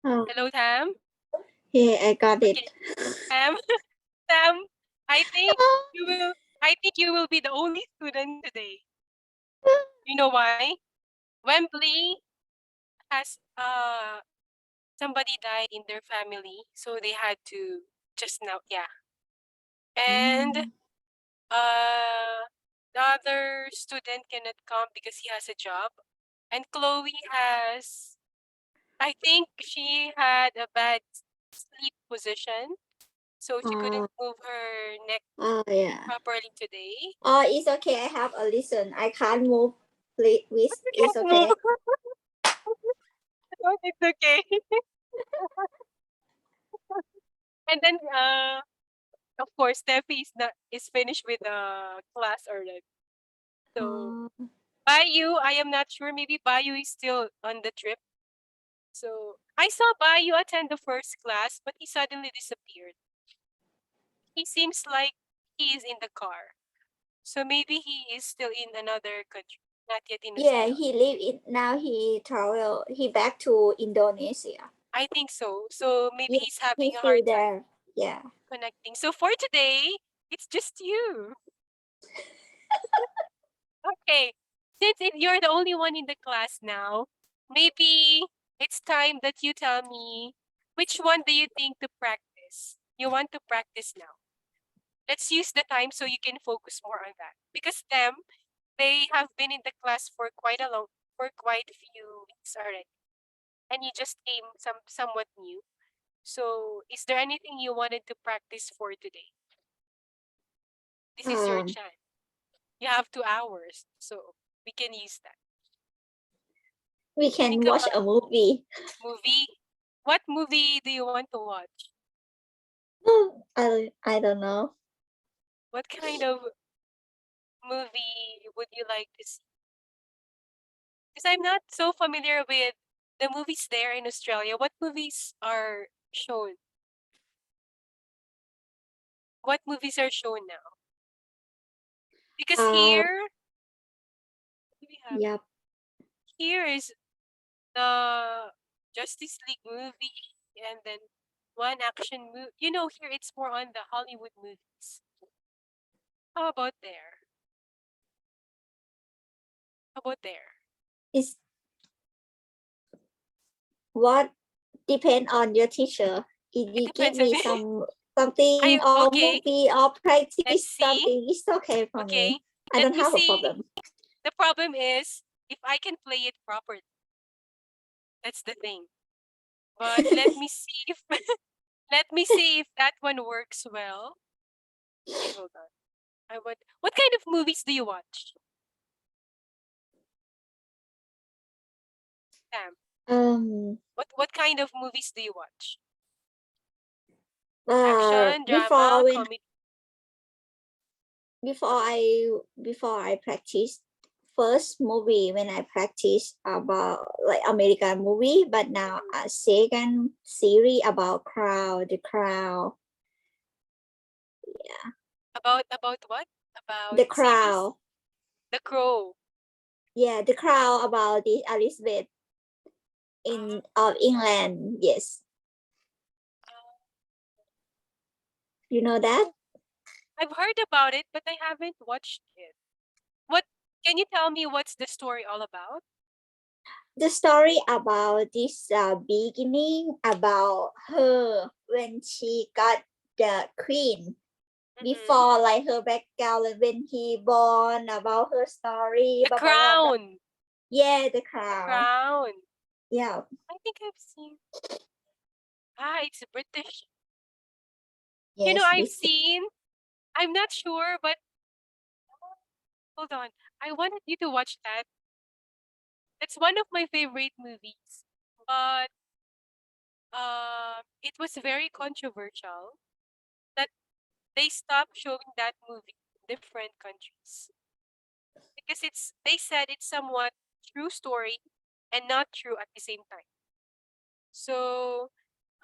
Oh, Hello, Tam. yeah, I got it. Okay, Tam. Tam, I think you will. I think you will be the only student today. You know why? Wembley has somebody died in their family, so they had to just now. Yeah, and Mm. the other student cannot come because he has a job, and Chloe has. I think she had a bad sleep position, so she couldn't Oh, move her neck oh, yeah. properly today. Oh, it's okay. I have a listen. I can't move. Please, You it's can't move. okay. It's okay. And then of course Steffi is finished with the class already. So Oh, Bayu, I am not sure. Maybe Bayu is still on the trip. So I saw Bayu attend the first class, but he suddenly disappeared. He seems like he is in the car. So maybe he is still in another country, not yet in yeah. Australia. He live in now. He travel. He back to Indonesia. I think so. So maybe Yeah, he's having he's a hard still time there. Yeah. connecting. So for today, it's just you. Okay. You're the only one in the class now, maybe it's time that you tell me which one do you think to practice? You want to practice now. Let's use the time so you can focus more on that. Because they have been in the class for quite a few weeks already. And you just came somewhat new. So is there anything you wanted to practice for today? This is your Um, chance. You have 2 hours, so we can use that. we can Think watch about a movie. movie. What movie do you want to watch? I don't know. What kind of movie would you like to see? Because I'm not so familiar with the movies there in Australia. What movies are shown? What movies are shown now? Because Uh, here we have yep. here is the Justice League movie and then one action movie. You know, here it's more on the Hollywood movies. How about there? How about there? It's what depend on your teacher. If It you give depends on me something I or okay. movie or Let's practice see. something, it's okay for me. Okay. I Let don't me have a see. problem. The problem is if I can play it properly. That's the thing. But let me see if let me see if that one works well. Okay, hold on. What kind of movies do you watch? Sam, um what kind of movies do you watch? uh Action, before drama, when comedy. before I practice first movie when I practice about like American movie, but now Mhm. a second series about the Crown. About what? About The series? Crown. The Crow. Yeah, the Crown about the Elizabeth Uh, in of England. Yes. uh, You know that? oh, I've heard about it, but I haven't watched it. What can you tell me what's the story all about? The story about this beginning about her when she got the queen Mm-hmm. before like her background and when he born about her story The blah, blah, blah, blah. Crown. Yeah, the The crown. Crown. Yeah. I think I've seen. Ah, it's British. You know, Yes, I've this seen. I'm not sure, but hold on. I wanted you to watch that. It's one of my favorite movies. But it was very controversial that they stopped showing that movie in different countries because they said it's somewhat true story and not true at the same time. So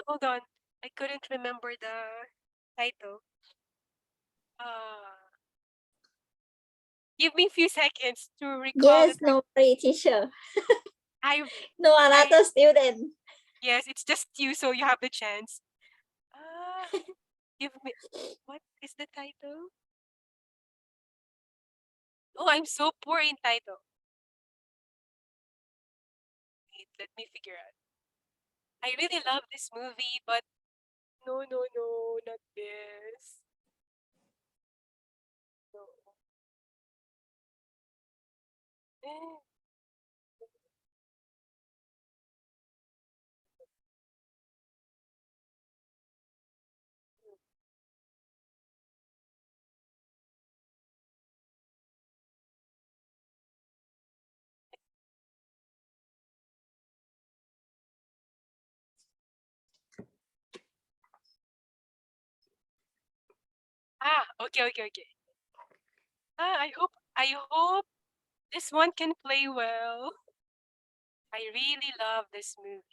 hold on, I couldn't remember the title. Uh, give me a few seconds to recall the yes, title. no worry, teacher. I No I another student. Yes, it's just you, so you have the chance. Ah, give me. What is the title? Oh, I'm so poor in title. Wait, let me figure out. I really love this movie, but no, no, no, not this. No. Eh, Ah, okay, okay, okay. Ah, I hope this one can play well. I really love this movie.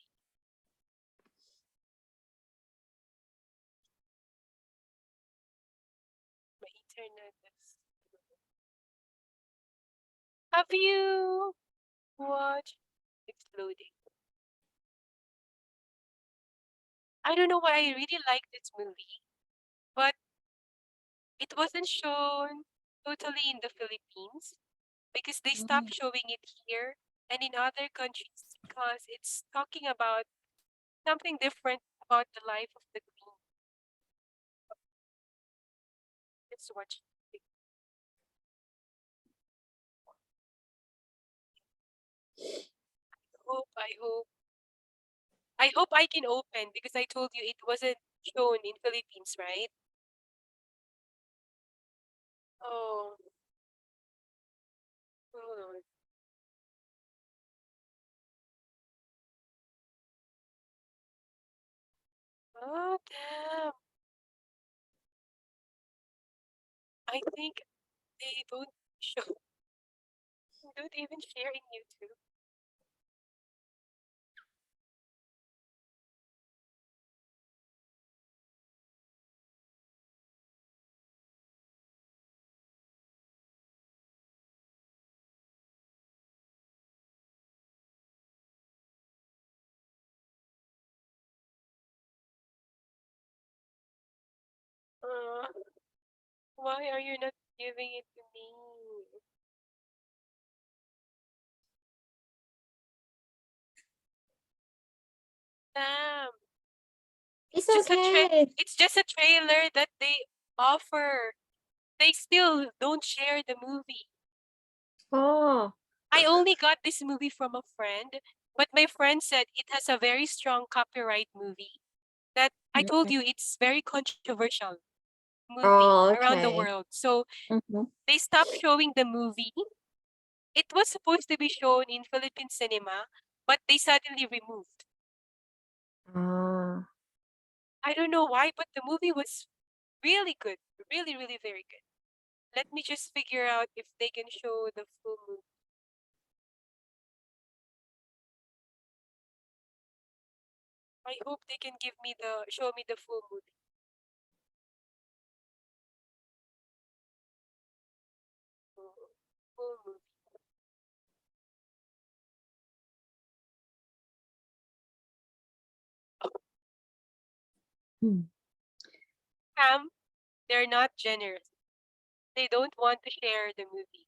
My internet is. Have you watched? It's loading. I don't know why I really like this movie, but it wasn't shown totally in the Philippines because they Mm. stopped showing it here and in other countries because it's talking about something different about the life of the queen. Let's watch it. I hope I can open because I told you it wasn't shown in Philippines, right? Oh, hold on. Oh, damn. I think they don't show, don't even share in YouTube. Uh, why are you not giving it to me? Damn. It's Just a okay. it's just a trailer that they offer. They still don't share the movie. Oh. I only got this movie from a friend, but my friend said it has a very strong copyright movie that I told Mm. you it's very controversial movie Oh, around the okay. world. So Mm-hmm. they stopped showing the movie. It was supposed to be shown in Philippine cinema, but they suddenly removed. Ah. I don't know why, but the movie was really good. Really, really very good. Let me just figure out if they can show the full movie. I hope they can show me the full movie. Full movie. Hmm. They're not generous. They don't want to share the movie.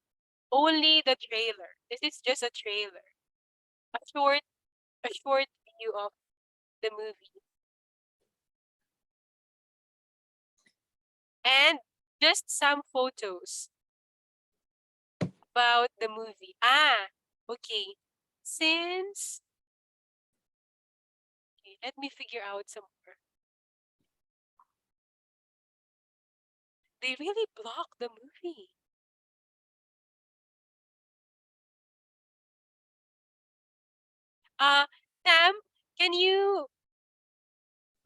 Only the trailer. This is just a trailer. A short a short view of the movie. And just some photos about the movie. Ah, okay. Since okay, let me figure out some more. They really block the movie. Uh, Sam, can you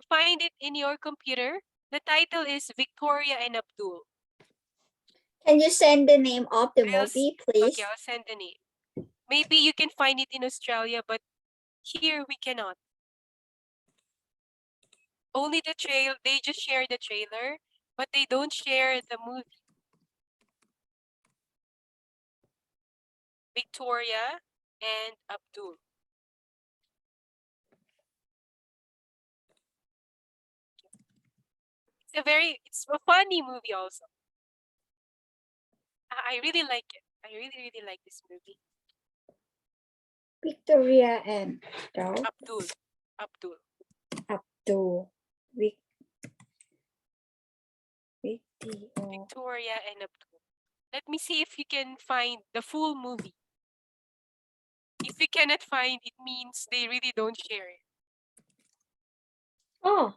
find it in your computer? The title is Victoria and Abdul. Can you send the name of the I'll s- movie, okay, please? I'll send the name. Maybe you can find it in Australia, but here we cannot. Only the trail, they just share the trailer, but they don't share the movie. Victoria and Abdul. It's a funny movie also. I really like it. I really like this movie. Victoria and Dog. Abdul. Abdul. Video. Victoria and Abdul. Let me see if you can find the full movie. If you cannot find, it means they really don't share it. Oh.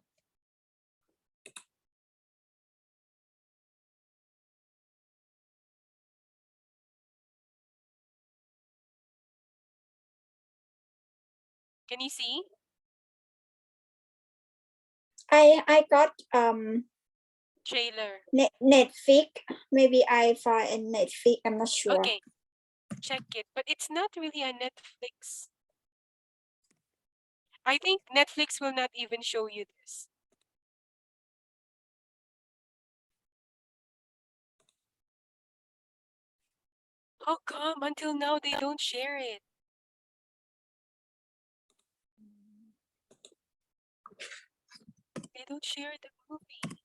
Can you see? I got Trailer. Netflix. Maybe I find a Netflix. I'm not sure. Okay. Check it. But it's not really on Netflix. I think Netflix will not even show you this. How come until now they don't share it? They don't share the movie.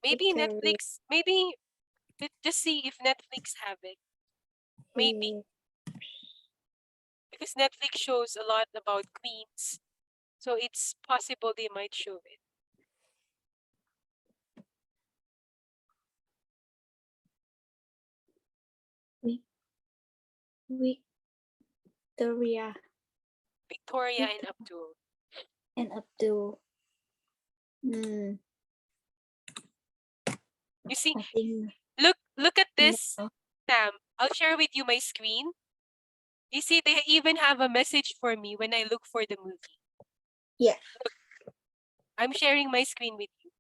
Maybe Victoria. Netflix, maybe just see if Netflix have it. Maybe. Because Netflix shows a lot about queens. So it's possible they might show it. Victoria Victoria and Abdul. and Abdul. You see, I think look at this, no. Sam. I'll share with you my screen. You see, they even have a message for me when I look for the movie. Yeah. Look, I'm sharing my screen with you.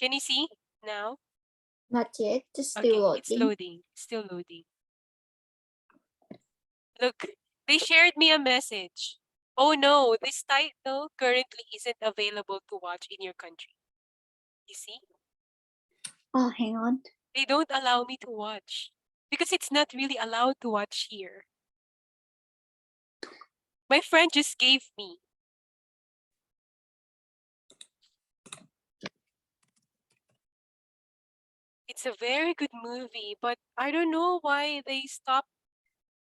Can you see now? Not yet. Just Okay, still it's loading. loading. Still loading. Look, they shared me a message. Oh no, this title currently isn't available to watch in your country. You see? Oh, hang on. They don't allow me to watch because it's not really allowed to watch here. My friend just gave me. It's a very good movie, but I don't know why they stopped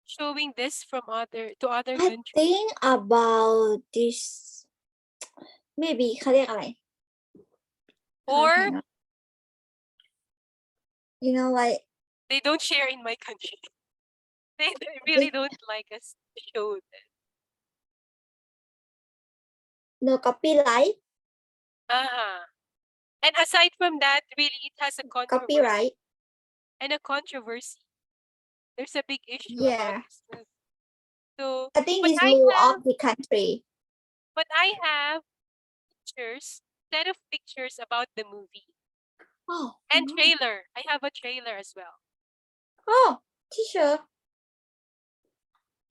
showing this from other I countries. think about this. Maybe เขาเรียกอะไร Or hang on. You know, like they don't share in my country. They really don't like us to show this. no copyright. And aside from that, really, it has a controversy. Copyright. And a controversy. There's a big issue Yeah. about this movie. So, I think but it's I rule have, of the country. but I have pictures, set of pictures about the movie Oh. and no. trailer. I have a trailer as well. Oh, teacher.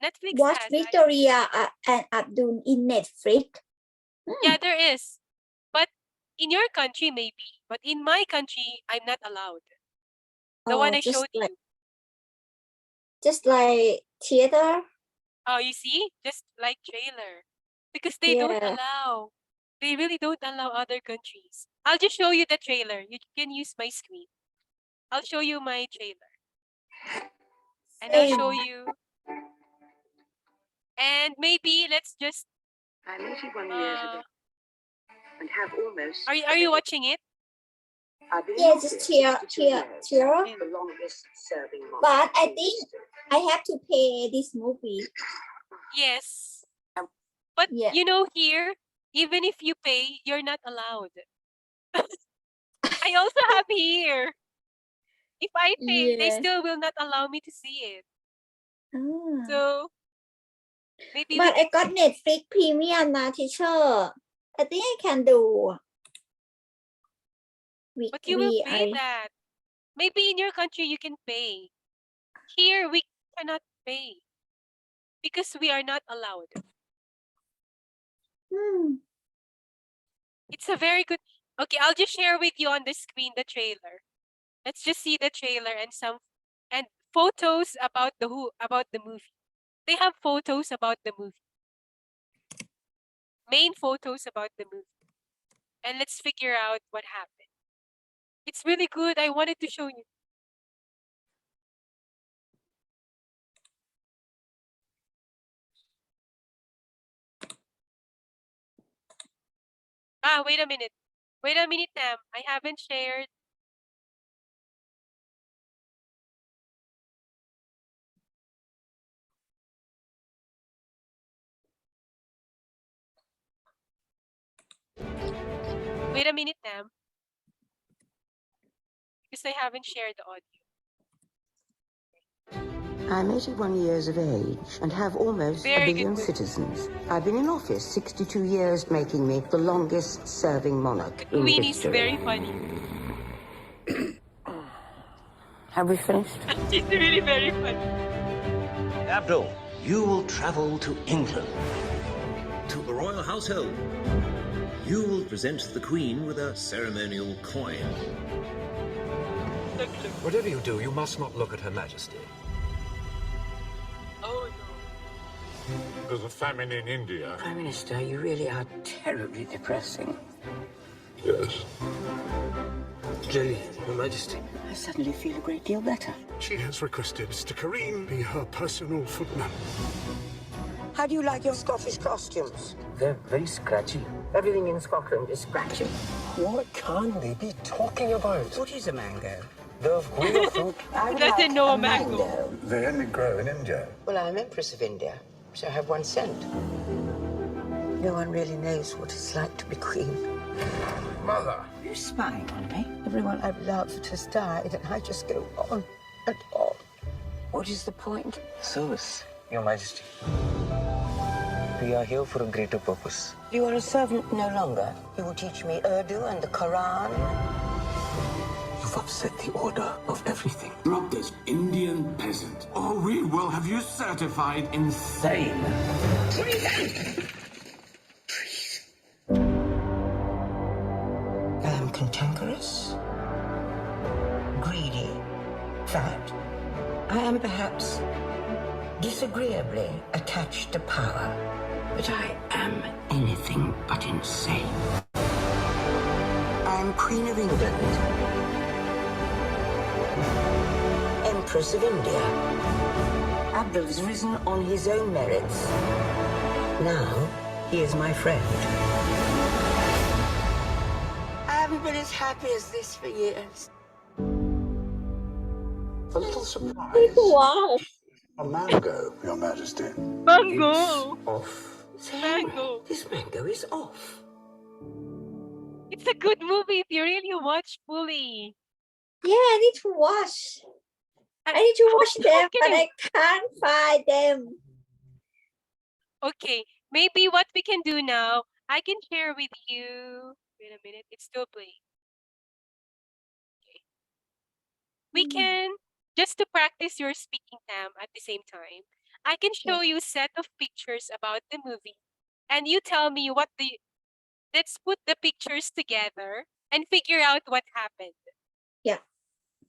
Netflix Watch has. Victoria and Abdul in Netflix. Yeah, there is. But in your country, maybe. But in my country, I'm not allowed. The one I showed you. Just like theater. Oh, you see? Just like trailer. Because they don't Yeah. allow. They really don't allow other countries. I'll just show you the trailer. You can use my screen. I'll show you my trailer. And I'll show you. And maybe let's just. I'm 81 years of age and have almost. Are you watching it? I've been Yeah, in just office cheer. 52 years, the longest serving monarch But I in think history. I have to pay this movie. Yes. But Yeah. you know, here, even if you pay, you're not allowed. I also have here. If I pay, they Yeah. still will not allow me to see it. Ah. So maybe But we I got Netflix premium now, teacher. I think I can do. But you will pay that. Maybe in your country you can pay. Here we cannot pay because we are not allowed. It's a very good. Okay, I'll just share with you on the screen the trailer. Let's just see the trailer and photos about the movie. They have photos about the movie. main photos about the movie. And let's figure out what happened. It's really good. I wanted to show you. Ah, wait a minute. Wait a minute, Tam. I haven't shared. Wait a minute, Tam. Because I haven't shared the audio. I'm 81 years of age and have almost Very a good billion movie. citizens. I've been in office 62 years, making me the longest-serving monarch in Queen is history. very funny. Have we finished? She's really very funny. Abdul, you will travel to England. To the royal household. You will present the Queen with a ceremonial coin. Look. Whatever you do, you must not look at Her Majesty. Oh no. There's a famine in India. Prime Minister, you really are terribly depressing. Yes. Lily, Your Majesty. I suddenly feel a great deal better. She has requested Mr. Kareem be her personal footman. How do you like your Scottish costumes? They're very scratchy. Everything in Scotland is scratchy. What can they be talking about? What is a mango? The queen of fruit. I would Doesn't like know a a mango. They only grow in India. Well, I'm Empress of India, so I have 1 cent. No one really knows what it's like to be queen. Mother. Are you spying on me? Everyone I've loved has died, and I just go on and on. What is the point? Service, Your Majesty. We are here for a greater purpose. You are a servant no longer. You will teach me Urdu and the Quran. You've upset the order of everything. Drop this Indian peasant, or we will have you certified insane. I am cantankerous, greedy, fat. I am perhaps disagreeably attached to power, but I am anything but insane. I am Queen of England, Empress of India. Abdul has risen on his own merits. Now he is my friend. I haven't been as happy as this for years. A little surprise. Wow. A mango, Your Majesty. Mango. Off. Mango. This mango is off. It's a good movie if you really watch fully. Yeah, I need to watch. I need to watch them, but I can't find them. Okay, maybe what we can do now, I can share with you. Wait a minute, it's still playing. Okay. We can, just to practice your speaking Tam at the same time, I can show you a set of pictures about the movie, and you tell me what the, let's put the pictures together and figure out what happened. Yeah.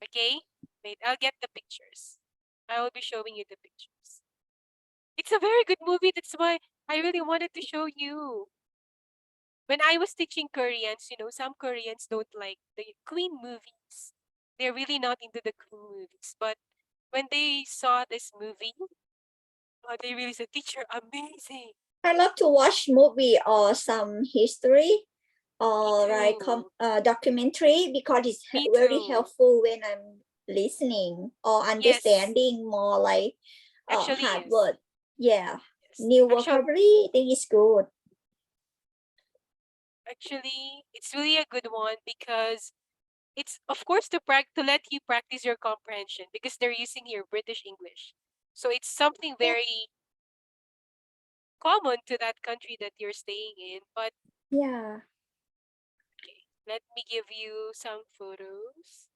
Okay, wait, I'll get the pictures. I will be showing you the pictures. It's a very good movie. That's why I really wanted to show you. When I was teaching Koreans, you know, some Koreans don't like the Queen movies. They're really not into the Queen movies. But when they saw this movie, they really said, "Teacher, amazing." I love to watch movie or some history or like too. documentary because it's Me very too. helpful when I'm listening or understanding more like Actually, hard yes. word. Yeah, Yes. new Actually, vocabulary. I think it's good. actually, it's really a good one because it's, of course, to let you practice your comprehension because they're using here British English. So it's something very common to that country that you're staying in. But Yeah. okay, let me give you some photos.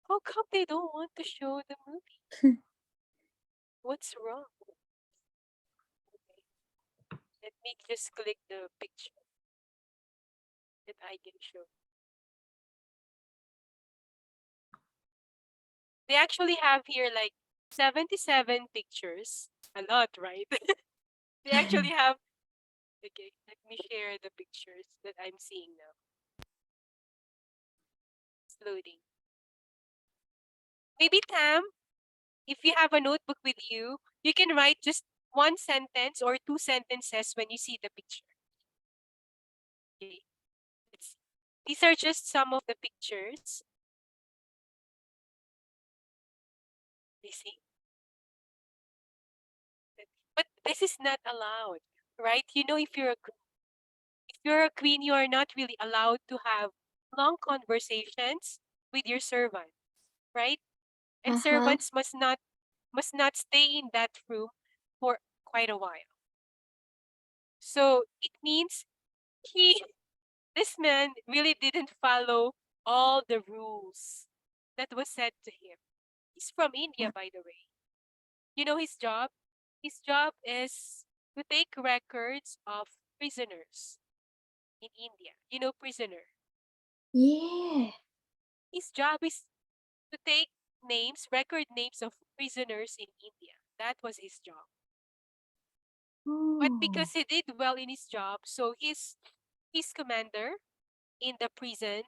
How come they don't want to show the movie? What's wrong? Okay. Let me just click the picture that I can show. They actually have here like 77 pictures. A lot, right? They actually have. Okay, let me share the pictures that I'm seeing now. It's loading. Maybe Tam, if you have a notebook with you, you can write just one sentence or two sentences when you see the picture. Okay. These are just some of the pictures. You see? But this is not allowed, right? You know, if you're a queen, you are not really allowed to have long conversations with your servant, right? And servants must not stay in that room for quite a while. So it means this man really didn't follow all the rules that was said to him. He's from India, by the way. You know his job? His job is to take records of prisoners in India. You know, prisoner. Yeah. His job is to take record names of prisoners in India. That was his job. But Oh. because he did well in his job, so his commander in the prison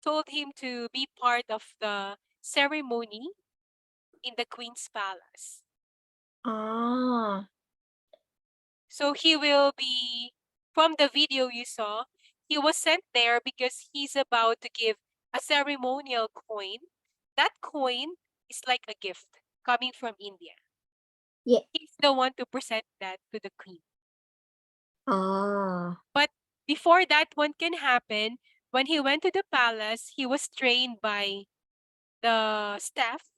told him to be part of the ceremony in the Queen's Palace. Ah. So he will be, from the video you saw, he was sent there because he's about to give a ceremonial coin. That coin is like a gift coming from India. Yeah. He's the one to present that to the Queen. Ah. But before that one can happen, when he went to the palace, he was trained by the staff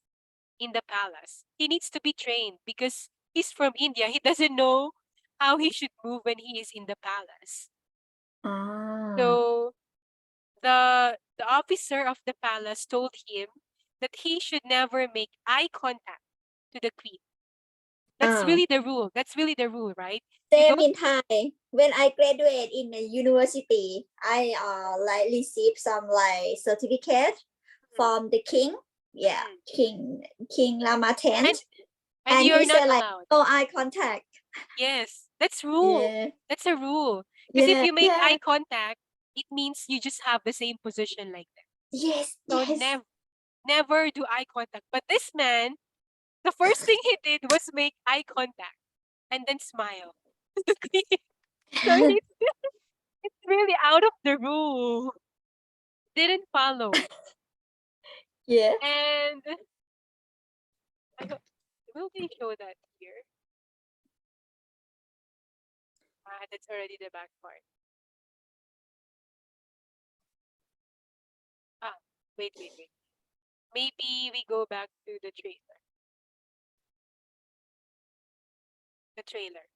in the palace. He needs to be trained because he's from India. He doesn't know how he should move when he is in the palace. Ah. So the officer of the palace told him that he should never make eye contact to the queen. That's Ah. really the rule. That's really the rule, right? Same in Thai. When I graduate in the university, I like receive some like certificate from the king. Yeah, King Lama X. And he you're not said like allowed. no eye contact. Yes, that's rule. Yeah. That's a rule. Because if Yeah, you make yeah. eye contact, it means you just have the same position like them. Yes, So yes. never do eye contact. But this man, the first thing he did was make eye contact and then smile to the queen. So it's really out of the rule. Didn't follow. Yeah. And will they show that here? That's already the back part. Wait. Maybe we go back to the trailer. The trailer.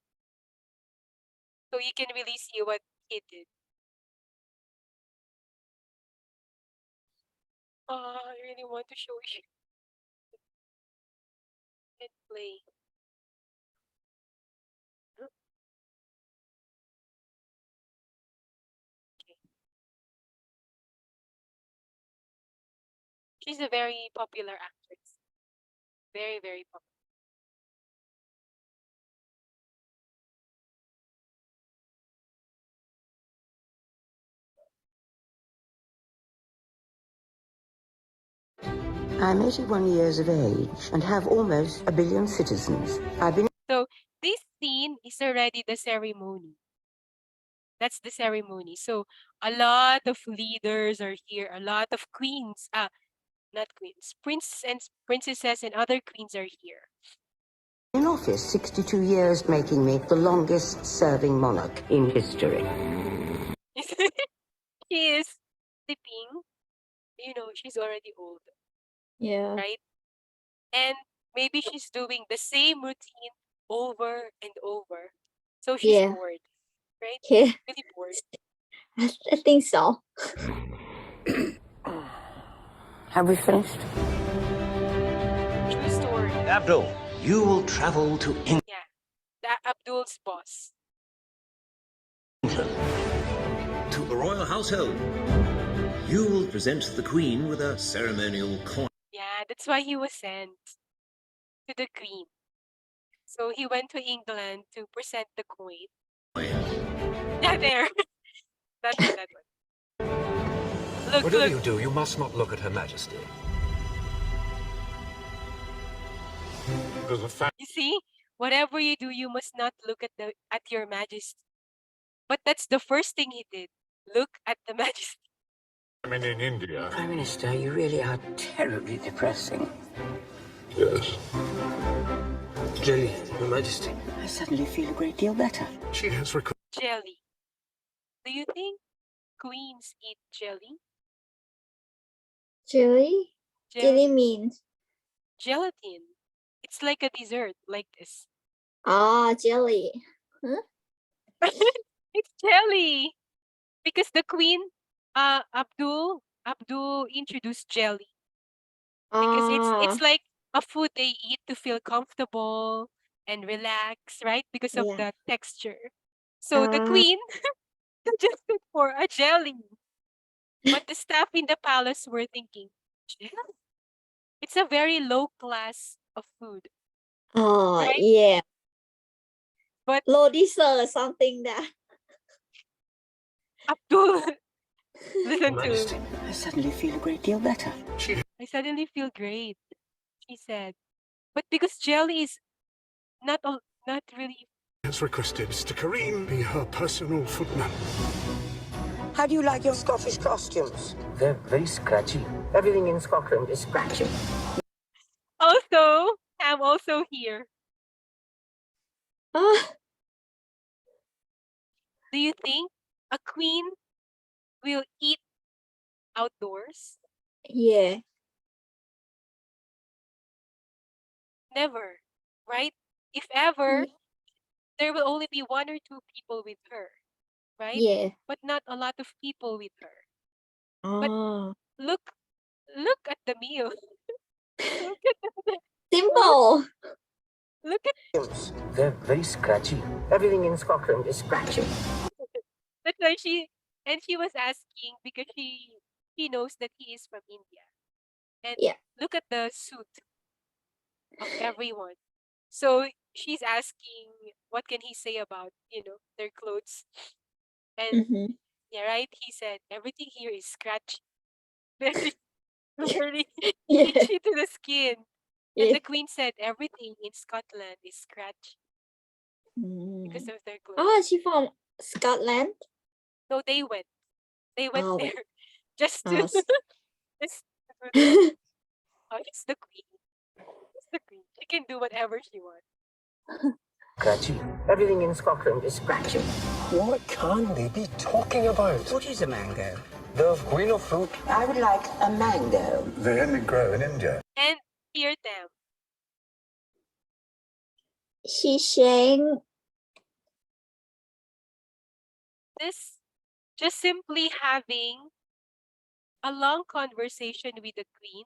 So you can really see what he did. I really want to show you. And play. Okay. She's a very popular actress. Very, very popular. I'm 81 years of age and have almost 1 billion citizens. I've been... So this scene is already the ceremony. That's the ceremony. So a lot of leaders are here. A lot of queens. Not queens. Princes and princesses and other queens are here. in office 62 years, making me the longest serving monarch in history. She is sleeping. You know, she's already old, Yeah. right? And maybe she's doing the same routine over and over. So she's Yeah. bored, right? Yeah. Really bored. I think so. Have we finished? True story. Abdul, you will travel to England Yeah. That Abdul's boss. to the royal household. You will present the Queen with a ceremonial coin. Yeah, that's why he was sent to the queen. So he went to England to present the coin. coin. Yeah, there. That one, that one. Look, Whatever look. you do, you must not look at Her Majesty. There's a fact. You see, whatever you do, you must not look at your majesty. But that's the first thing he did. Look at the majesty. I mean, in India. Prime Minister, you really are terribly depressing. Yes. Jelly, Your Majesty. I suddenly feel a great deal better. She has requested. Jelly. Do you think queens eat jelly? Jelly? Jelly means Gelatin. It's like a dessert, like this. jelly. It's jelly. Because the queen, Abdul introduced jelly. Because it's like a food they eat to feel comfortable and relax, right? Because of Yeah. the texture. So the queen suggested for a jelly. But the staff in the palace were thinking, jelly? It's a very low class of food. Right? Yeah. But Low dessert, something that. Abdul, listen Your to, Majesty. I suddenly feel a great deal better. I suddenly feel great, she said. But because jelly is not really. Has requested Mr. Kareem be her personal footman. How do you like your Scottish costumes? They're very scratchy. Everything in Scotland is scratchy. Also, I'm also here. Ah, Do you think a queen will eat outdoors? yeah. Never, right? If ever, Mm. there will only be one or two people with her, right? Yeah. But not a lot of people with her. Ah. Look at the meal. look at the, Simple. look at They're very scratchy. Everything in Scotland is scratchy. that's why she was asking because she knows that he is from India. And Yeah. look at the suit of everyone. So she's asking what can he say about, their clothes. And Mm-hmm. yeah, right? He said everything here is scratchy. Very very Yeah. itchy to the skin. And Yeah. the queen said everything in Scotland is scratchy because Mm. of their clothes. Oh, she from Scotland? No, they went Oh, there wait. just to Oh, s- just oh, it's the queen. It's the queen. She can do whatever she wants. Scratchy. Everything in Scotland is scratchy. What can they be talking about? What is a mango? The queen of fruit. I would like a mango. They only grow in India. And hear them. she's saying, This just simply having a long conversation with the queen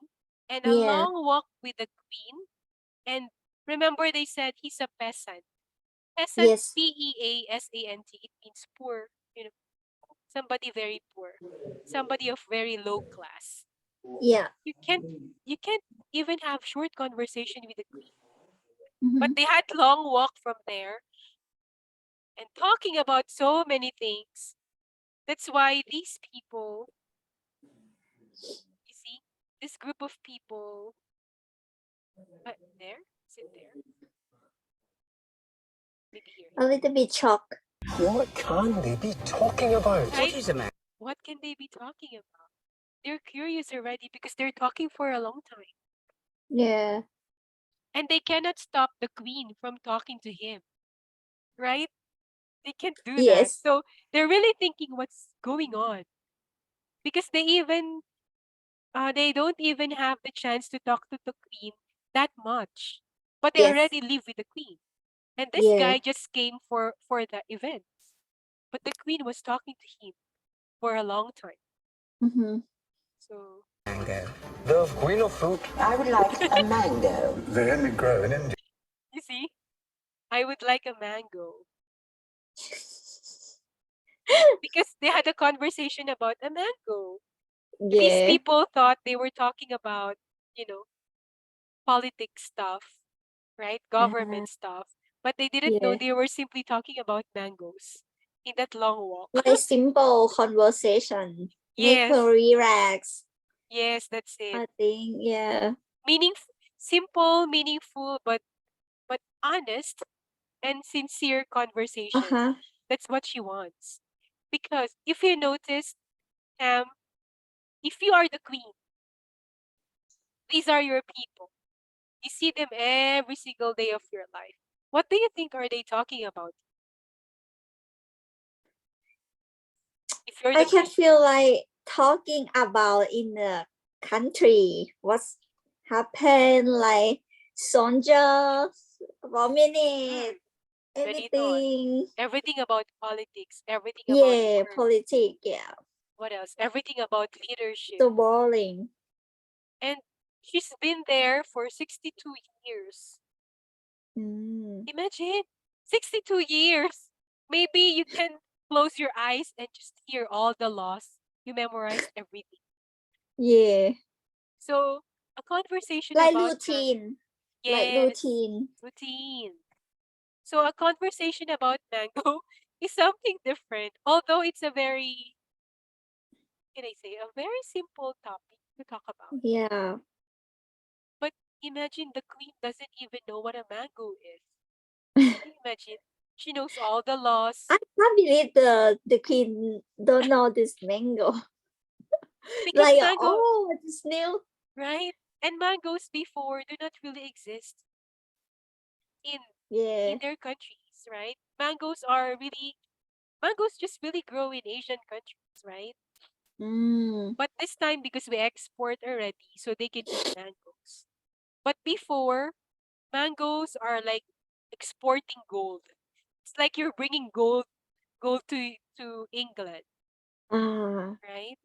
and a Yeah. long walk with the queen. And remember they said he's a peasant. Peasant, Yes. Peasant, it means poor, somebody very poor, somebody of very low class. Yeah. You can't even have short conversation with the queen. Mhm. But they had long walk from there and talking about so many things. That's why these people, you see, this group of people, there, is it there? Maybe here. A little bit shocked. What can they be talking about? Right? What is a mango? What can they be talking about? They're curious already because they're talking for a long time. Yeah. And they cannot stop the queen from talking to him. Right? They can't do that. Yes. So they're really thinking what's going on. Because they don't even have the chance to talk to the queen that much. But they Yes. already live with the queen. And this Yeah. guy just came for the event. But the queen was talking to him for a long time. Mm-hmm. So Mango. The queen of fruit. I would like a mango. They only grow in India. you see, I would like a mango. Because they had a conversation about a mango. These Yeah. people thought they were talking about, politics stuff. right? Government stuff. But they didn't know Yeah. they were simply talking about mangoes in that long walk. Like simple conversation. Make Yes, her relax. yes, that's it. I think, yeah. Simple, meaningful, but honest and sincere conversation. Uh-huh. That's what she wants. Because if you notice, if you are the queen, these are your people. You see them every single day of your life. What do you think are they talking about? If you're I the can queen, feel like talking about in the country what's happened, like soldiers, for minute, Benito, anything. everything about politics, everything about Yeah, work. politics, yeah. What else? Everything about leadership. So boring. And she's been there for 62 years. Mm. Imagine 62 years. Maybe you can close your eyes and just hear all the laws. You memorized everything. Yeah. So a conversation Like about routine. Like yes, routine. routine. So a conversation about mango is something different. Although it's a very, can I say, a very simple topic to talk about. Yeah. But imagine the queen doesn't even know what a mango is. Can you imagine? She knows all the laws. I can't believe the queen don't know this mango. Because Like, mango, oh, it's new. right? And mangoes before do not really exist in Yeah. their countries, right? Mangoes just really grow in Asian countries, right? Mm. But this time because we export already, so they can eat mangoes. But before, mangoes are like exporting gold. It's like you're bringing gold to England, Ah. right?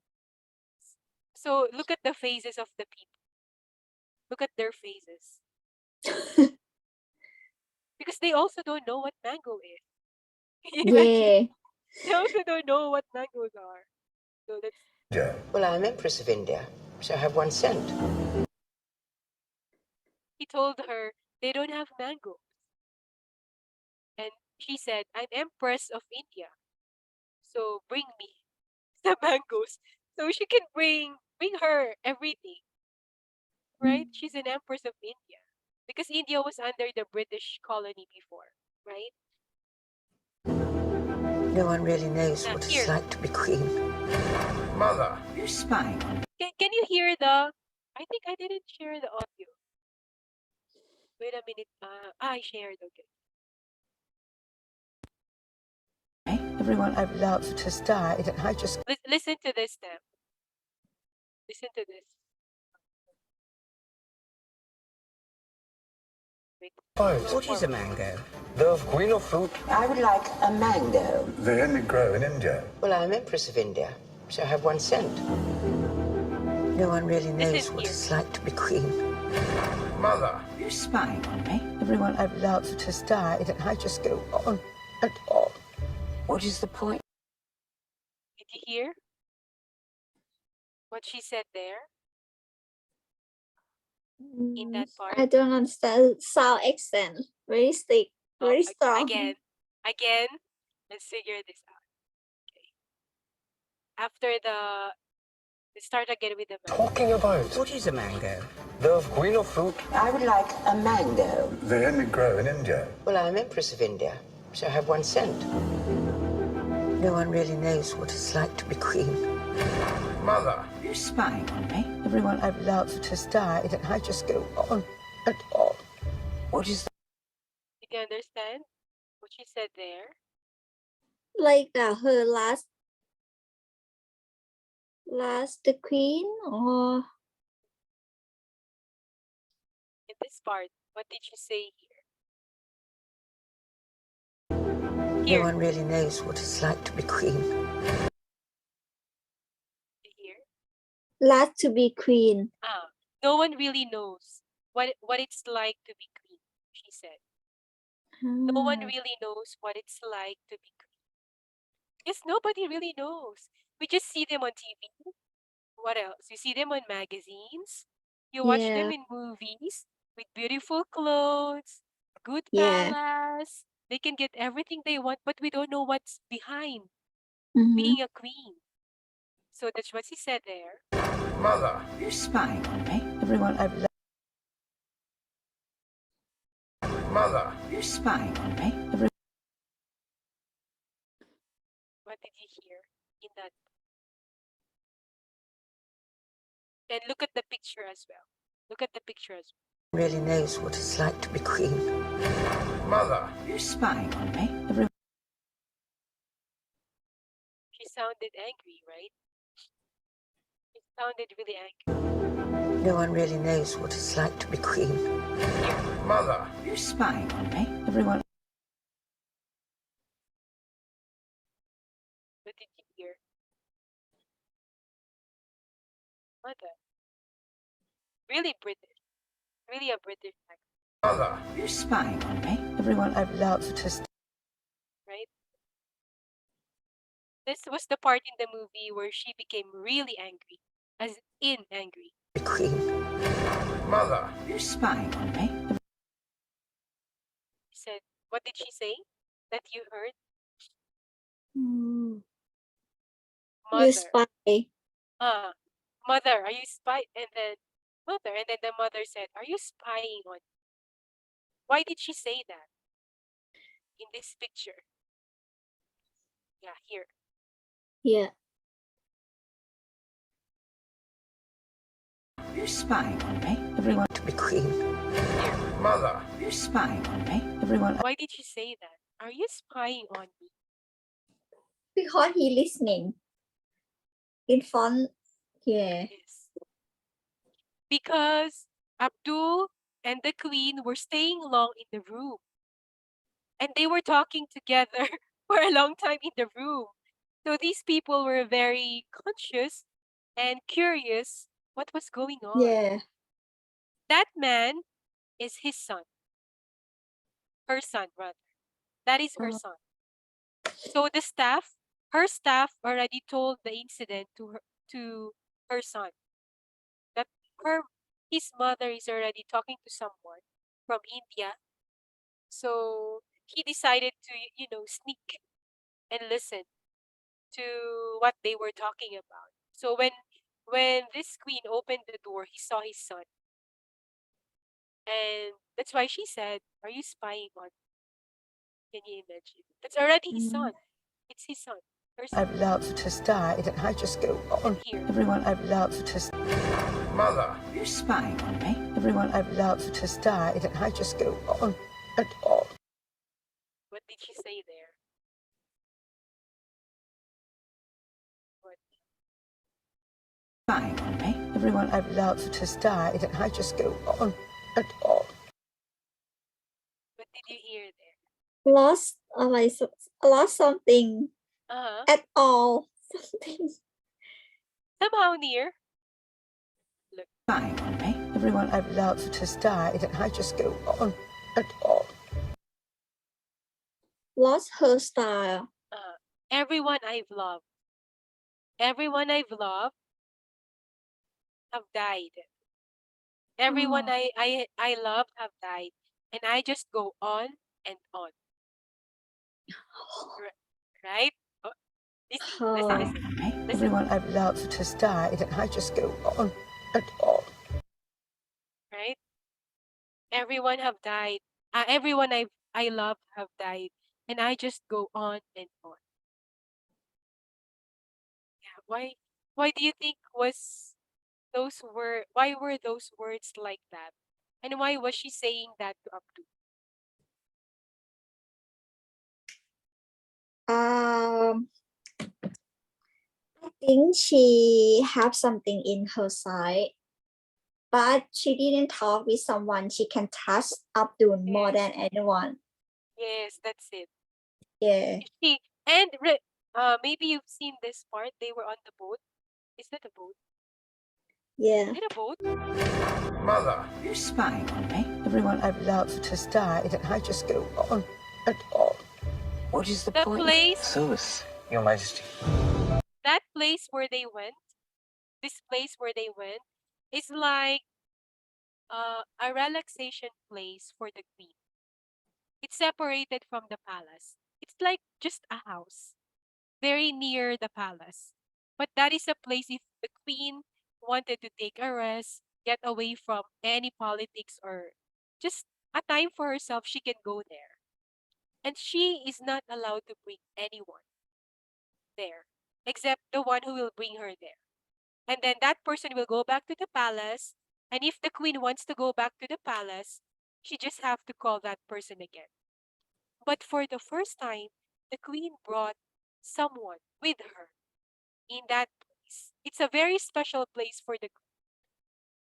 So look at the faces of the people. Look at their faces. Because they also don't know what mango is. Can you imagine? Yeah. They also don't know what mangoes are. So that's Yeah. Well, I'm Empress of India, so I have 1 cent. he told her they don't have mango. And she said, I'm Empress of India. So bring me the mangoes. So she can bring her everything. Right? She's an Empress of India. Because India was under the British colony before, right? No one really knows Now, what here. it's like to be queen. Mother, You spying on me? Can you hear the I think I didn't share the audio. Wait a minute. I shared, okay. Everyone I've loved has died, and I just... Listen to this, Tam. Listen to this. Wait. What is a mango? The queen of fruit. I would like a mango. They only grow in India. Well, I'm Empress of India, so I have 1 cent. No one really knows Listen what here. it's like to be queen. Mother, You spying on me? Everyone I've loved has died, and I just go on and on. What is the point? Did you hear what she said there in that part? I don't understand. Sound accent. Very thick. Oh, Very strong. Again, let's figure this out. Okay. After let's start again with the mango. Talking about What is a mango? the queen of fruit. I would like a mango. They only grow in India. Well, I'm Empress of India, so I have 1 cent. No one really knows what it's like to be queen. mother, You spying on me? Everyone I've loved has died, and I just go on and on. What is Did you understand what she said there? Like her last the queen, or In this part, what did she say here? No Here, one really knows what it's like to be queen. here. last to be queen. No one really knows what it's like to be queen, she said. No one Ah. really knows what it's like to be queen. Yes, nobody really knows. We just see them on TV. What else? You see them on magazines. You watch them Yeah. in movies. with beautiful clothes, good Yeah. palace. They can get everything they want, but we don't know what's behind Mhm. being a queen. So that's what she said there. Mother, you spying on me? Everyone I've loved. Mother, you spying on me? What did you hear in that? And look at the picture as well. Look at the picture as well. Really knows what it's like to be queen. Mother, you spying on me? She sounded angry, right? She sounded really angry. No one really knows what it's like to be queen. Mother, you spying on me? Everyone. What did you hear? Mother. Really British. Really a British accent, Mother, you spying on me? Everyone I've loved has right? This was the part in the movie where she became really angry. As in angry. been queen. Mother, you spying on me? She said, what did she say? That you heard? Mm. You Mother. spy. Mother, are you spy? And then mother, and then the mother said, are you spying on me? Why did she say that? In this picture. Yeah, here. Yeah. You spying on me? Everyone to be queen. Here. Mother, you spying on me? Everyone. Why did she say that? Are you spying on me? Because he listening. In front. Yeah. Yes. Because Abdul and the queen were staying long in the room. And they were talking together for a long time in the room. So these people were very conscious and curious what was going on. Yeah. That man is his son. Her son, rather. That is her Oh. son. So the staff, her staff already told the incident to her son. That his mother is already talking to someone from India. So he decided to, sneak and listen to what they were talking about. So when this queen opened the door, he saw his son. And that's why she said, are you spying on me? Can you imagine? That's already his son. It's his son. Her son. I've loved has died, and I just go on. Here. Everyone I've loved has. Mother, you spying on me? Everyone I've loved has died, and I just go on and on. What did she say there? What? Spying on me? Everyone I've loved has died, and I just go on and on. What did you hear there? Lost lost something Uh-huh. at all. Something. Somehow near. Spying on me? Everyone I've loved has died, and I just go on and on. Lost her style. Everyone I've loved. Everyone I've loved have died. Everyone Oh. I loved have died. And I just go on and on. Right? Oh, listen. Everyone I've loved has died, and I just go on and on. Right? Everyone have died. Everyone I love have died. And I just go on and on. Yeah, why do you think why were those words like that? And why was she saying that to Abdul? I think she have something in her side, but she didn't talk with someone she can trust Abdul more than anyone. Yes, that's it. Yeah. Maybe you've seen this part. They were on the boat. Is that a boat? Yeah. Is it a boat? Mother, you spying on me? Everyone I've loved has died, and I just go on and on. What is the point? Service, Your Majesty. That place where they went, this place where they went, is like a relaxation place for the queen. It's separated from the palace. It's like just a house, very near the palace. But that is a place if the queen wanted to take a rest, get away from any politics or just a time for herself, she can go there. And she is not allowed to bring anyone there except the one who will bring her there. And then that person will go back to the palace. And if the queen wants to go back to the palace, she just have to call that person again. But for the first time, the queen brought someone with her in that place. It's a very special place for the queen.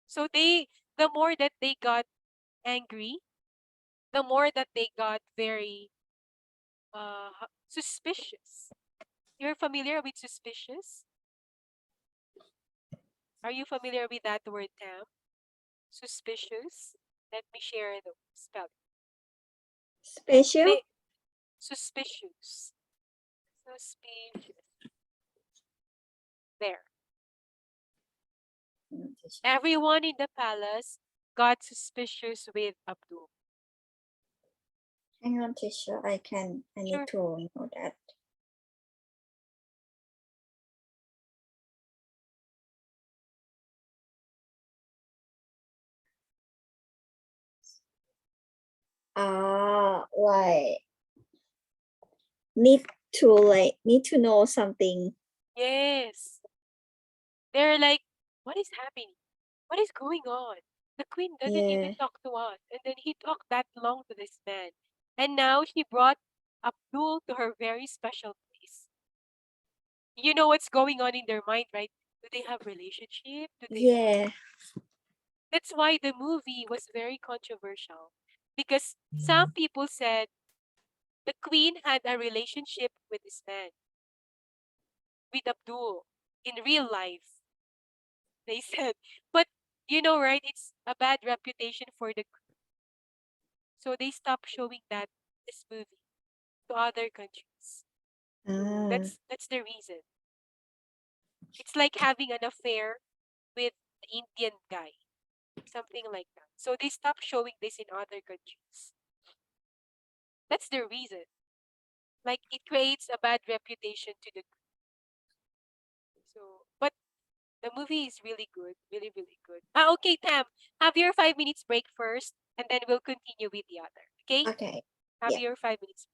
So the more that they got angry, the more that they got very suspicious. You're familiar with suspicious? Are you familiar with that word, Tam? Suspicious. Let me share the spelling. Special. They, suspicious. Suspicious. There. Everyone in the palace got suspicious with Abdul. Hang on, teacher. I need to know that. Like need to know something. Yes. They're like, what is happening? What is going on? The queen doesn't even talk to us. And then he talked that long to this man. And now she brought Abdul to her very special place. You know what's going on in their mind, right? Do they have relationship? Do they Yeah. That's why the movie was very controversial. Because some people said the queen had a relationship with this man, with Abdul, in real life. They said. But you know, right? It's a bad reputation for the so they stopped showing this movie to other countries. That's the reason. It's like having an affair with an Indian guy, something like that. So they stopped showing this in other countries. That's the reason. Like it creates a bad reputation to the so. But the movie is really good, really really good. Okay, Tam, have your 5 minutes break first, and then we'll continue with the other. Okay? Okay. Have Yeah. your 5 minutes.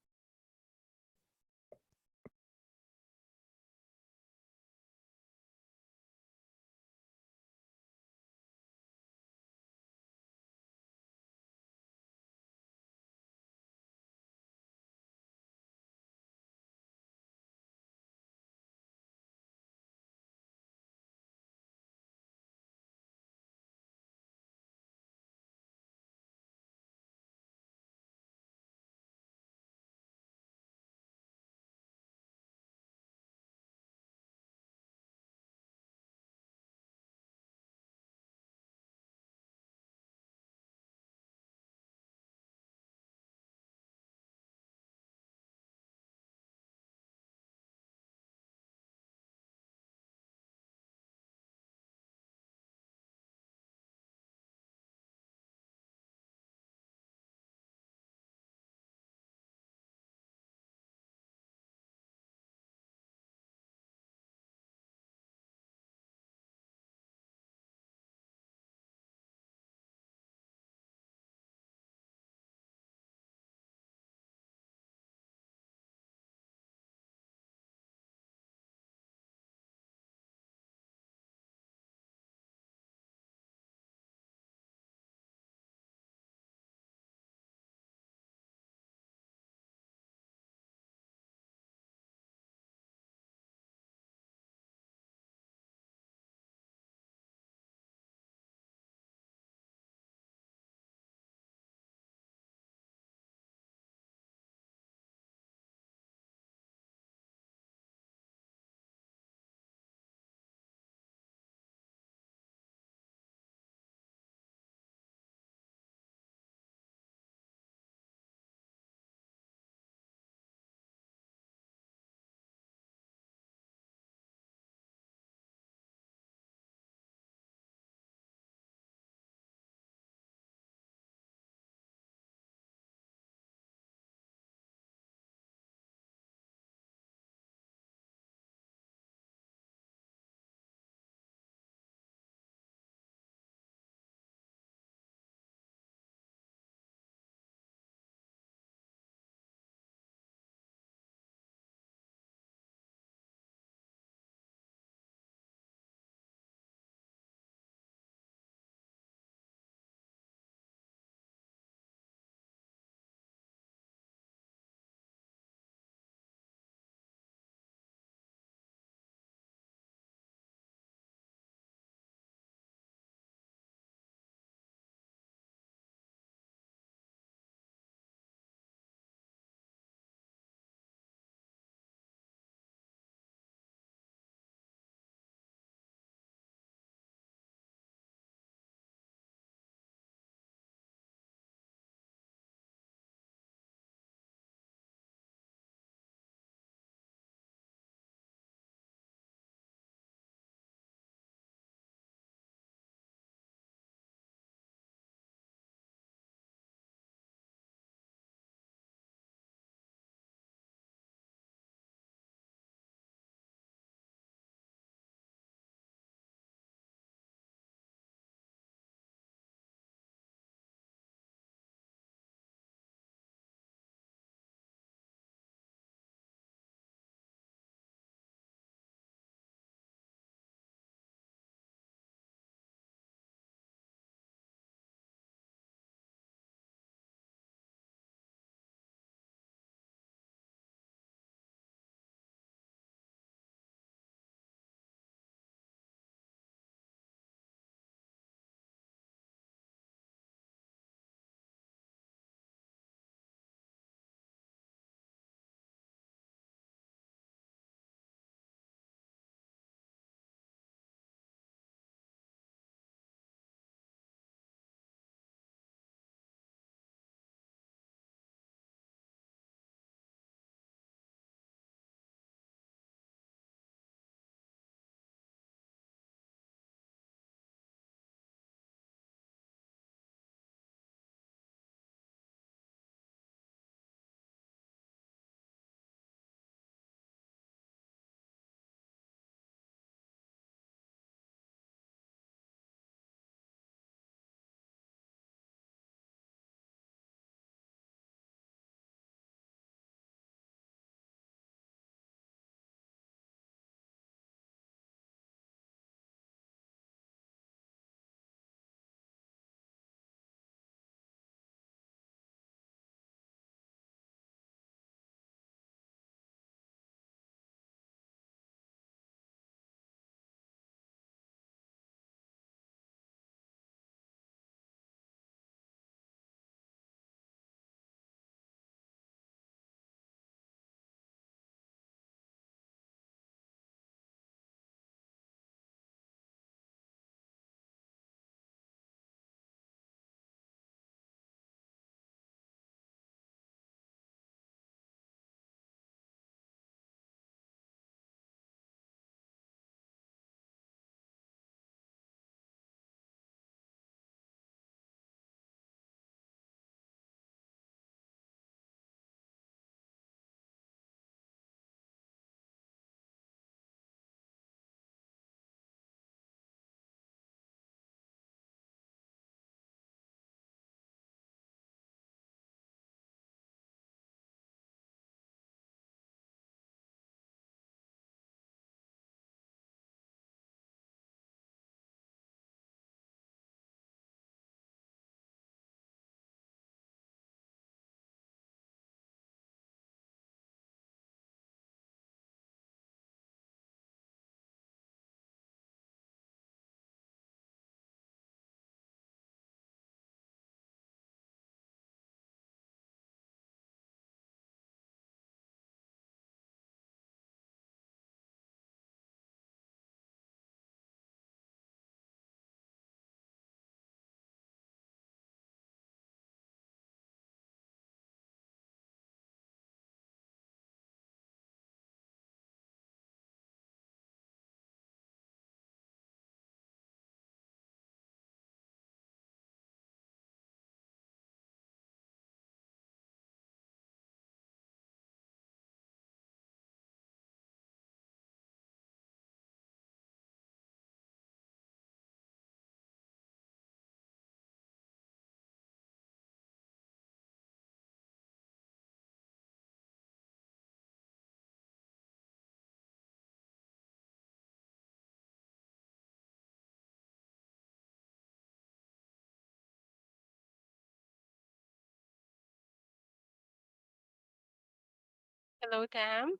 Hello, Tam.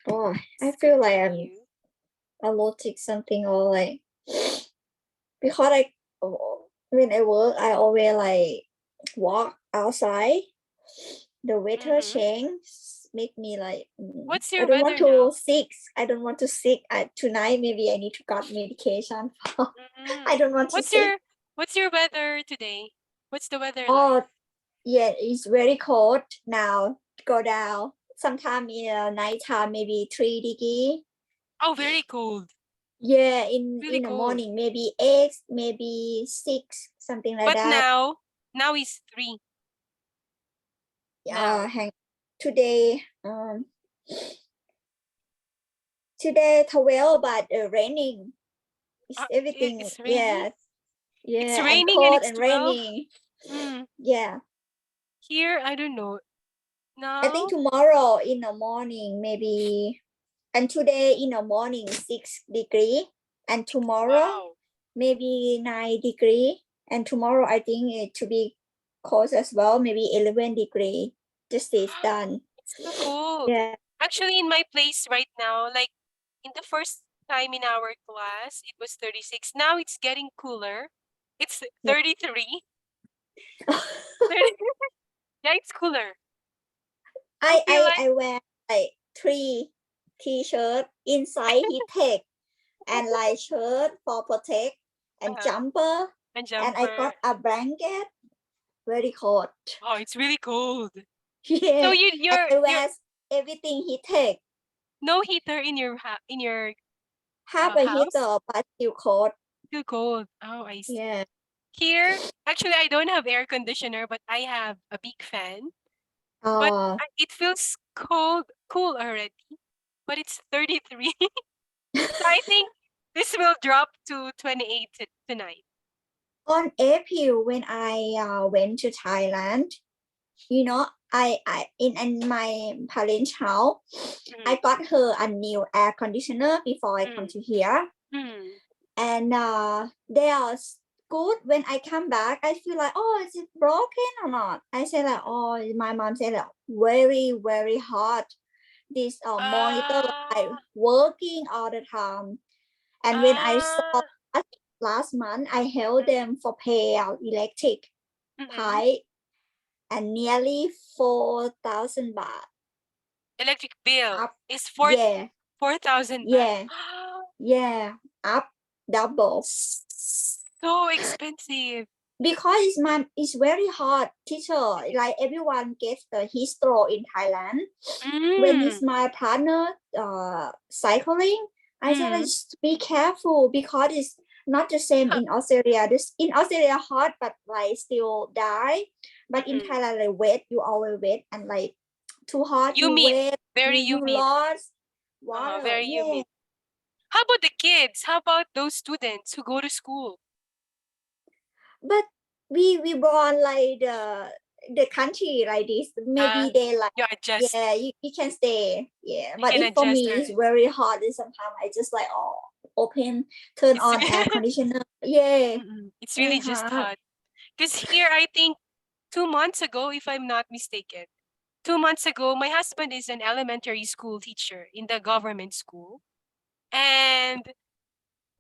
Oh, I feel like I'm You. allergic something or like because I when I work I always like walk outside. The weather Mhm. change make me like What's I your don't want weather to now? sick. I don't want to sick. Tonight maybe I need to got medication. Mhm. I don't want to sick. What's your weather today? What's the weather like? Oh yeah, it's very cold now. Go down. Sometime in the night time maybe 3 degree. Oh, very cold. Yeah, Really in the cold. morning maybe 8, maybe 6, something like But that. now is 3. Yeah, Now. hang today today 12 but raining. It's everything. It's raining. Yeah, It's yeah, and raining and cold it's and 12. raining. Mm. Yeah, Here, I don't know. I think Now, tomorrow in the morning maybe, and today in the morning 6 degree, and tomorrow wow. maybe 9 degree, and tomorrow I think it to be cold as well, maybe 11 degree. Just is done. It's so cold. Yeah. Actually, in my place right now, like in the first time in our class, it was 36. Now it's getting cooler. It's 33. 30. Yeah, it's cooler. Don't feel like I wear like 3 t-shirt inside he take and like shirt for protect and uh, jumper, a and I jumper. got a blanket. Very cold. Oh, it's really cold. So Yeah, and I you're wear everything he take. no heater in your Have a house? heater but still cold. Too cold. Oh, I see. Yeah. Here, actually, I don't have air conditioner, but I have a big fan. But it feels cool already. But it's 33. So I think this will drop to 28 tonight. On April when I went to Thailand, you know, I in my parents' house, I got her a new air conditioner before I come to here, Mm. and they are good. When I come back, I feel like, oh, is it broken or not? I say like, oh, my mom said like very hot. This monitor like Ah, working all the time. And when I saw ah, last month, I held them for pay out electric mm-mm. pipe and nearly 4,000 baht Electric bill up. is Yeah, 4,000 baht. yeah, yeah, up double. So expensive. Because it's very hard, teacher. Like everyone gets the history in Thailand. When is Mm. my partner cycling, I said like, Mm. just be careful because it's not the same in Australia. This in Australia hot but like still die. But in Mm-mm. Thailand like wet, you always wet, and like too hot, you Humid. wet, Very you humid. lost water. Very Yeah. humid. How about the kids? How about those students who go to school? But we born like the country like this. Maybe they like, You adjust. yeah, you can stay. Yeah. You But can if for adjust, me it's right? very hot, and sometimes I just like open, turn It's on air conditioner. Yeah. it's Very really just hot. hot. Because here, I think 2 months ago, if I'm not mistaken, 2 months ago, my husband is an elementary school teacher in the government school. And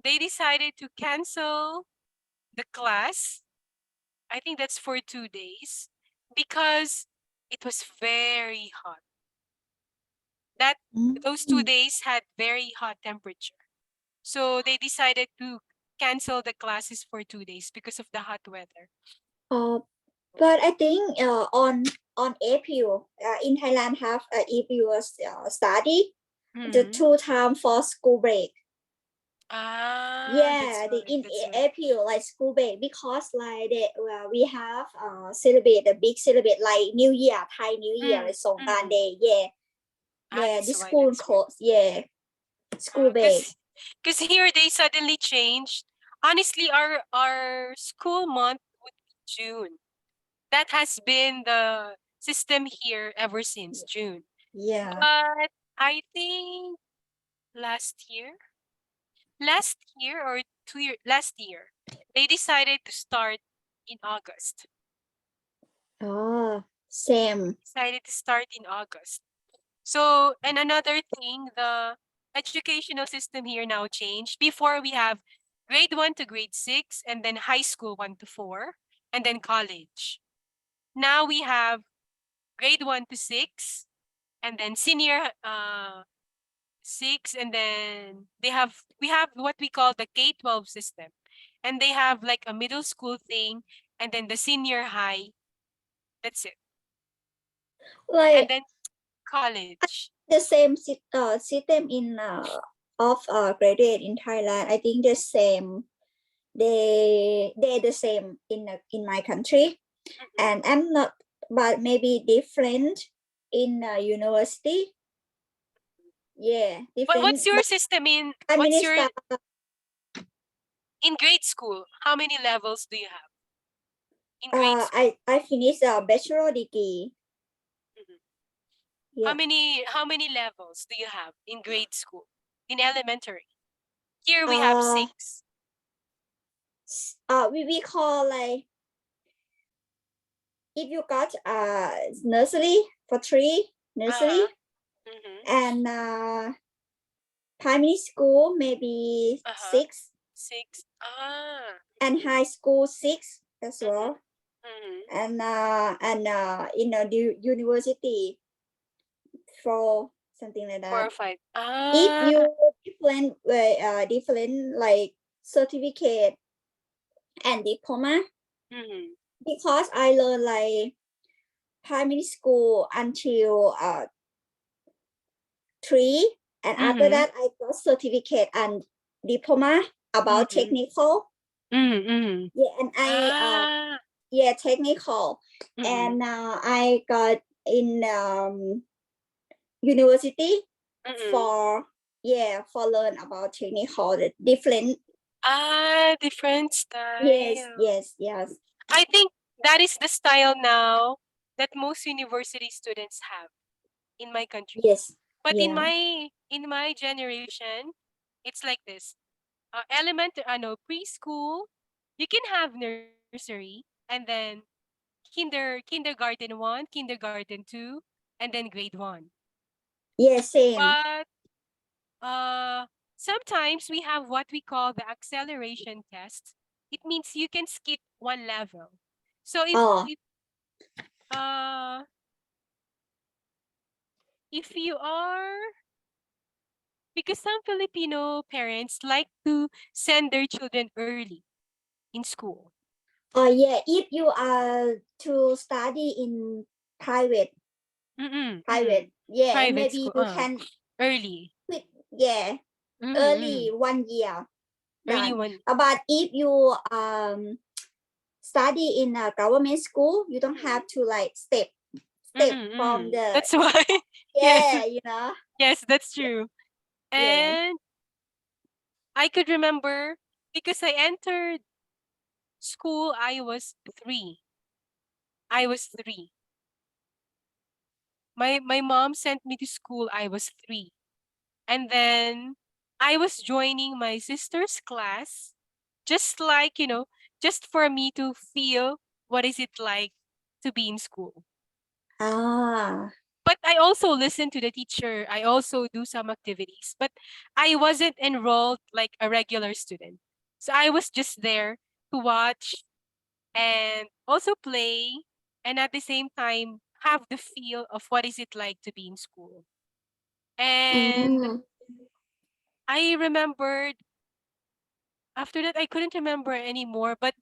they decided to cancel the class. I think that's for 2 days because it was very hot. Those 2 days had very hot temperature. So they decided to cancel the classes for 2 days because of the hot weather. Uh, but I think on April in Thailand have if you study the Mhm. 2 time for school break. Ah, that's Yeah, the right. in That's right. April like school break because like we have celebrate a big celebrate like New Year, Thai New Year, like Songkran Day. Yeah, yeah, the That's why. school That's why. close. Yeah, school break. Because here they suddenly changed. Honestly, our school month would be June. That has been the system here ever since June. Yeah. But I think last year, last year, they decided to start in August. Oh, same. Decided to start in August. So, and another thing, the educational system here now changed. Before we have grade 1 to grade 6, and then high school 1 to 4, and then college. Now we have grade 1 to 6, and then senior 6, and then we have what we call the K-12 system. And they have like a middle school thing, and then the senior high. That's it. And Like then college. the same system in of graduate in Thailand. I think the same. They're the same in my country, and I'm not, but maybe different in university. Yeah, But different. what's your system in I mean, what's your in grade school? How many levels do you have? In grade school? I finished a bachelor degree. Mhm. Yeah. How many levels do you have in grade school? In elementary? Here we have 6. We call like, if you got nursery for 3 nursery, Mhm. and primary school maybe 6, 6. and high school 6 as Mhm. well, Mhm. and in a university 4, something like 4 or that. 5. If you different like certificate and diploma, Mhm. because I learned like primary school until 3, and after Mhm. that I got certificate and diploma about Mhm. technical. Mhm. Yeah, and I technical, Mhm. and I got in university Mhm. for learn about technical, the different. Different style. Yes. I think that is the style now that most university students have in my country. Yes. But Yeah. in my generation, it's like this. Preschool, you can have nursery, and then kindergarten 1, kindergarten 2, and then grade 1. Yeah, same. But sometimes we have what we call the acceleration test. It means you can skip one level. So Oh, uh if you are, because some Filipino parents like to send their children early in school. yeah, if you are to study in private, Mm-mm, private, mm-mm. yeah, Private maybe school, you can early. quit, yeah, early Mm-mm, 1 year early done. one. But if you study in a government school, you don't have to like step from the, That's why. Yes, yeah, you know. yes, that's true. Yeah. And I could remember because I entered school, I was 3. I was 3. My mom sent me to school, I was 3. And then I was joining my sister's class, just like, just for me to feel what is it like to be in school. Ah. But I also listen to the teacher. I also do some activities, but I wasn't enrolled like a regular student. So I was just there to watch and also play, and at the same time have the feel of what is it like to be in school. And Mm. I remembered after that I couldn't remember anymore, but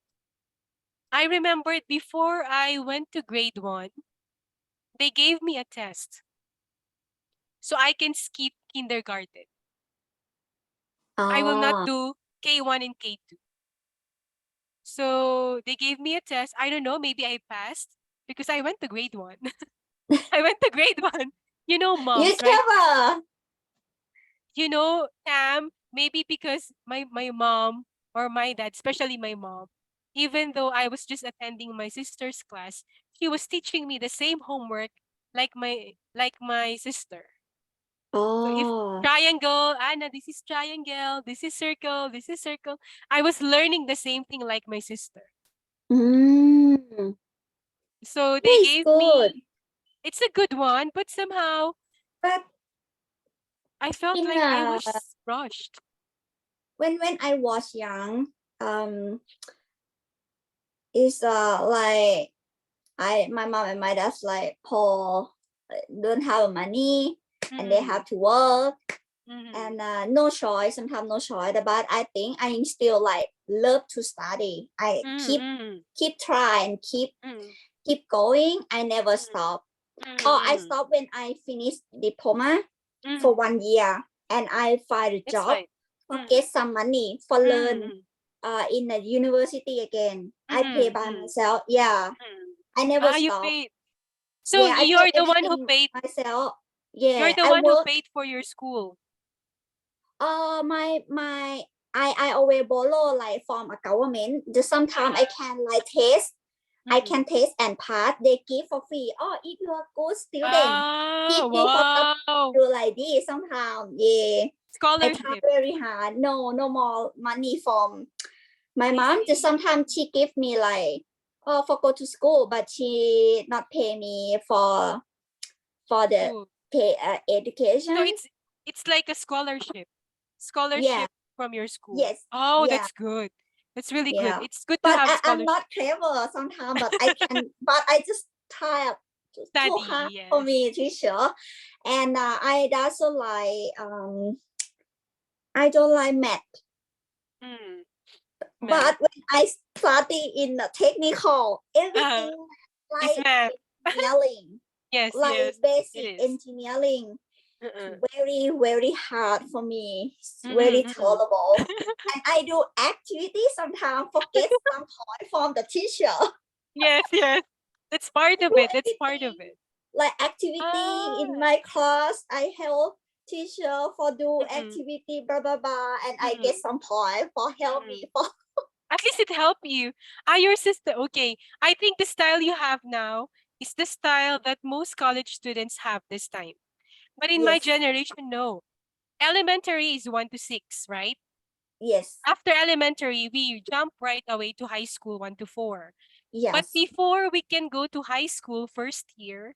I remembered before I went to grade 1, they gave me a test so I can skip kindergarten. I will not Ah. do K1 and K2. So they gave me a test. I don't know, maybe I passed because I went to grade 1. I went to grade 1. You know, You moms, right? clever. Maybe because my mom or my dad, especially my mom, even though I was just attending my sister's class, she was teaching me the same homework like my sister. So if Oh. triangle, Anna, this is triangle, this is circle, this is circle. I was learning the same thing like my sister. Mm. So they It's gave good, me, it's a good one, but somehow but I felt in like I was rushed. when I was young, it's like my mom and my dad's like poor, don't have money, and they have to work, Mhm. and no choice. Sometimes no choice. But I think I still like love to study. I Mhm. keep try and Mhm. keep going. I never stop. Or I Mhm. stop when I finish diploma Mhm. for 1 year, and I find a That's job fine. for get some money for learn Mhm. in the university again. I pay by Mhm. myself. Yeah, Mhm. I never You stop. paid. So Yeah, I pay you're the one who everything paid. myself. You're Yeah, the I one who work. paid for your school. My I always borrow like from a government. Just sometimes I can like test. I can test and pass. They give for free. Oh, if you are good student, give Ah, you for some wow. do like this. Sometimes, yeah. I try Scholarship. very hard. No more money from my I mom. Just see. sometimes she give me like, oh, for go to school, but she not pay me for the Cool. pay So education. it's like a scholarship. Yeah. Scholarship from your school. Yes. Oh, Yeah. that's good. That's really good. Yeah. It's good to But have I'm scholarship. not clever sometimes. But I can. But I just tired. Too Study, hard for yes. me, teacher. And I also like I don't like math. Mm. But when I study in the technical, everything It's like math. engineering, Yes, like yes, it basic is. engineering, Uh-uh. very hard for me. It's Mhm, very mhm. tolerable. And I do activities sometimes forget some point from the teacher. Yes, yes. That's part of Do it. That's part of everything it. like activity in Ah. my class. I help teacher for do Mm-mm. activity, blah blah blah, and I Mm-mm. get some point for help me for. At least it helped you. Your sister. Okay. I think the style you have now is the style that most college students have this time. But in my Yes, generation, no. Elementary is 1 to 6, right? yes, After elementary, we jump right away to high school 1 to 4. But yes, before we can go to high school first year,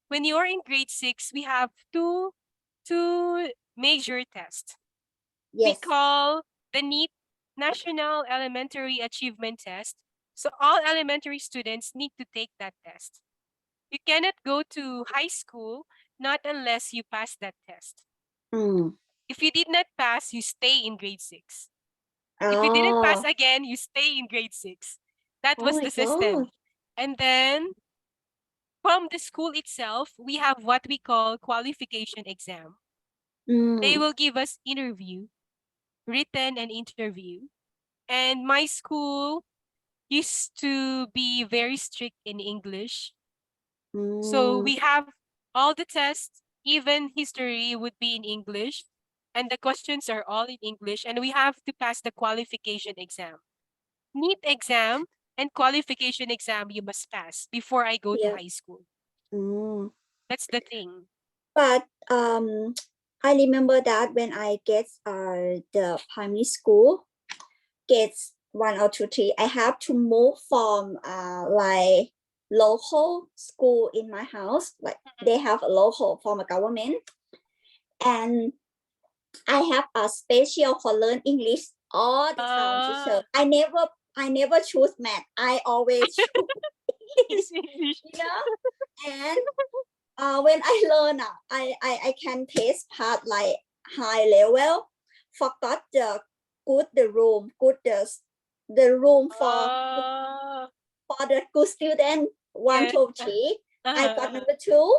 when you're in grade 6, we have two major tests. We yes. call the NEET, National Elementary Achievement Test. So all elementary students need to take that test. You cannot go to high school not unless you pass that test. Mm. If you did not pass, you stay in grade 6. If you didn't pass Oh, again, you stay in grade 6. That oh was my the God. system. And then from the school itself, we have what we call qualification exam. They Mm. will give us interview, written and interview. And my school used to be very strict in English. So Mm. we have all the tests, even history would be in English. And the questions are all in English. And we have to pass the qualification exam. NEET exam and qualification exam you must pass before I go to Yeah. high school. Mm. That's the thing. But I remember that when I get the primary school, gets 1 or 2 3, I have to move from like local school in my house. Like they have a local from a government, and I have a special for learn English all the time. Teacher, I never choose math. I always choose English. It's English. And when I learn, I can taste part like high level. Forgot the room, the room Oh, for the good student. One, yes. two, three. I got Uh-huh. number 2,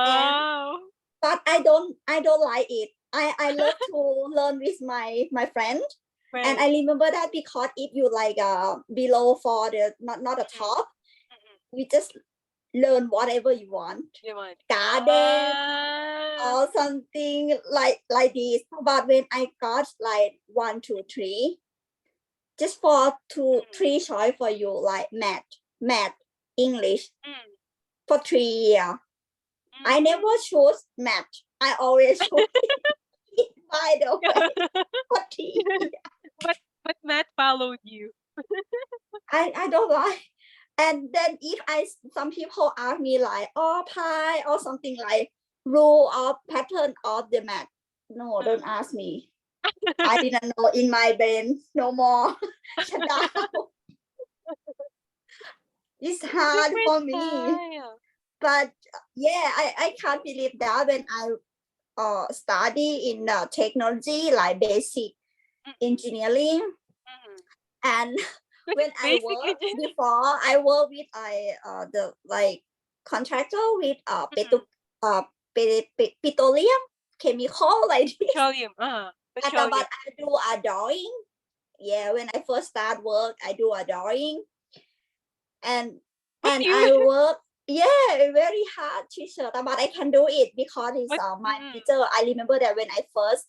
and Wow. but I don't like it. I love to learn with my friend. And Right. I remember that because if you like below for the not the top, you just learn whatever you want. You want. Garden Ah. or something like this. But when I got like 1 2 3, just for 2 3 choice for you, like math, English Mm, for 3 years. I never choose math. I always choose it, by the way, for 3 years. but Matt followed you. I don't like And then if some people ask me like, oh, pi or something like rule of pattern of the math. No, don't ask me. I didn't know in my brain no more. Shut down. It's hard Different for me. style. But yeah, I can't believe that when I study in technology like basic engineering, and when I Basic work engineering. before I work with the like contractor with petroleum chemical like this. Petroleum. And, Petroleum. but I do a drawing. Yeah, when I first start work, I do a drawing, and But and you I work. Yeah, very hard teacher, but I can do it because it's But- my teacher. I remember that when I first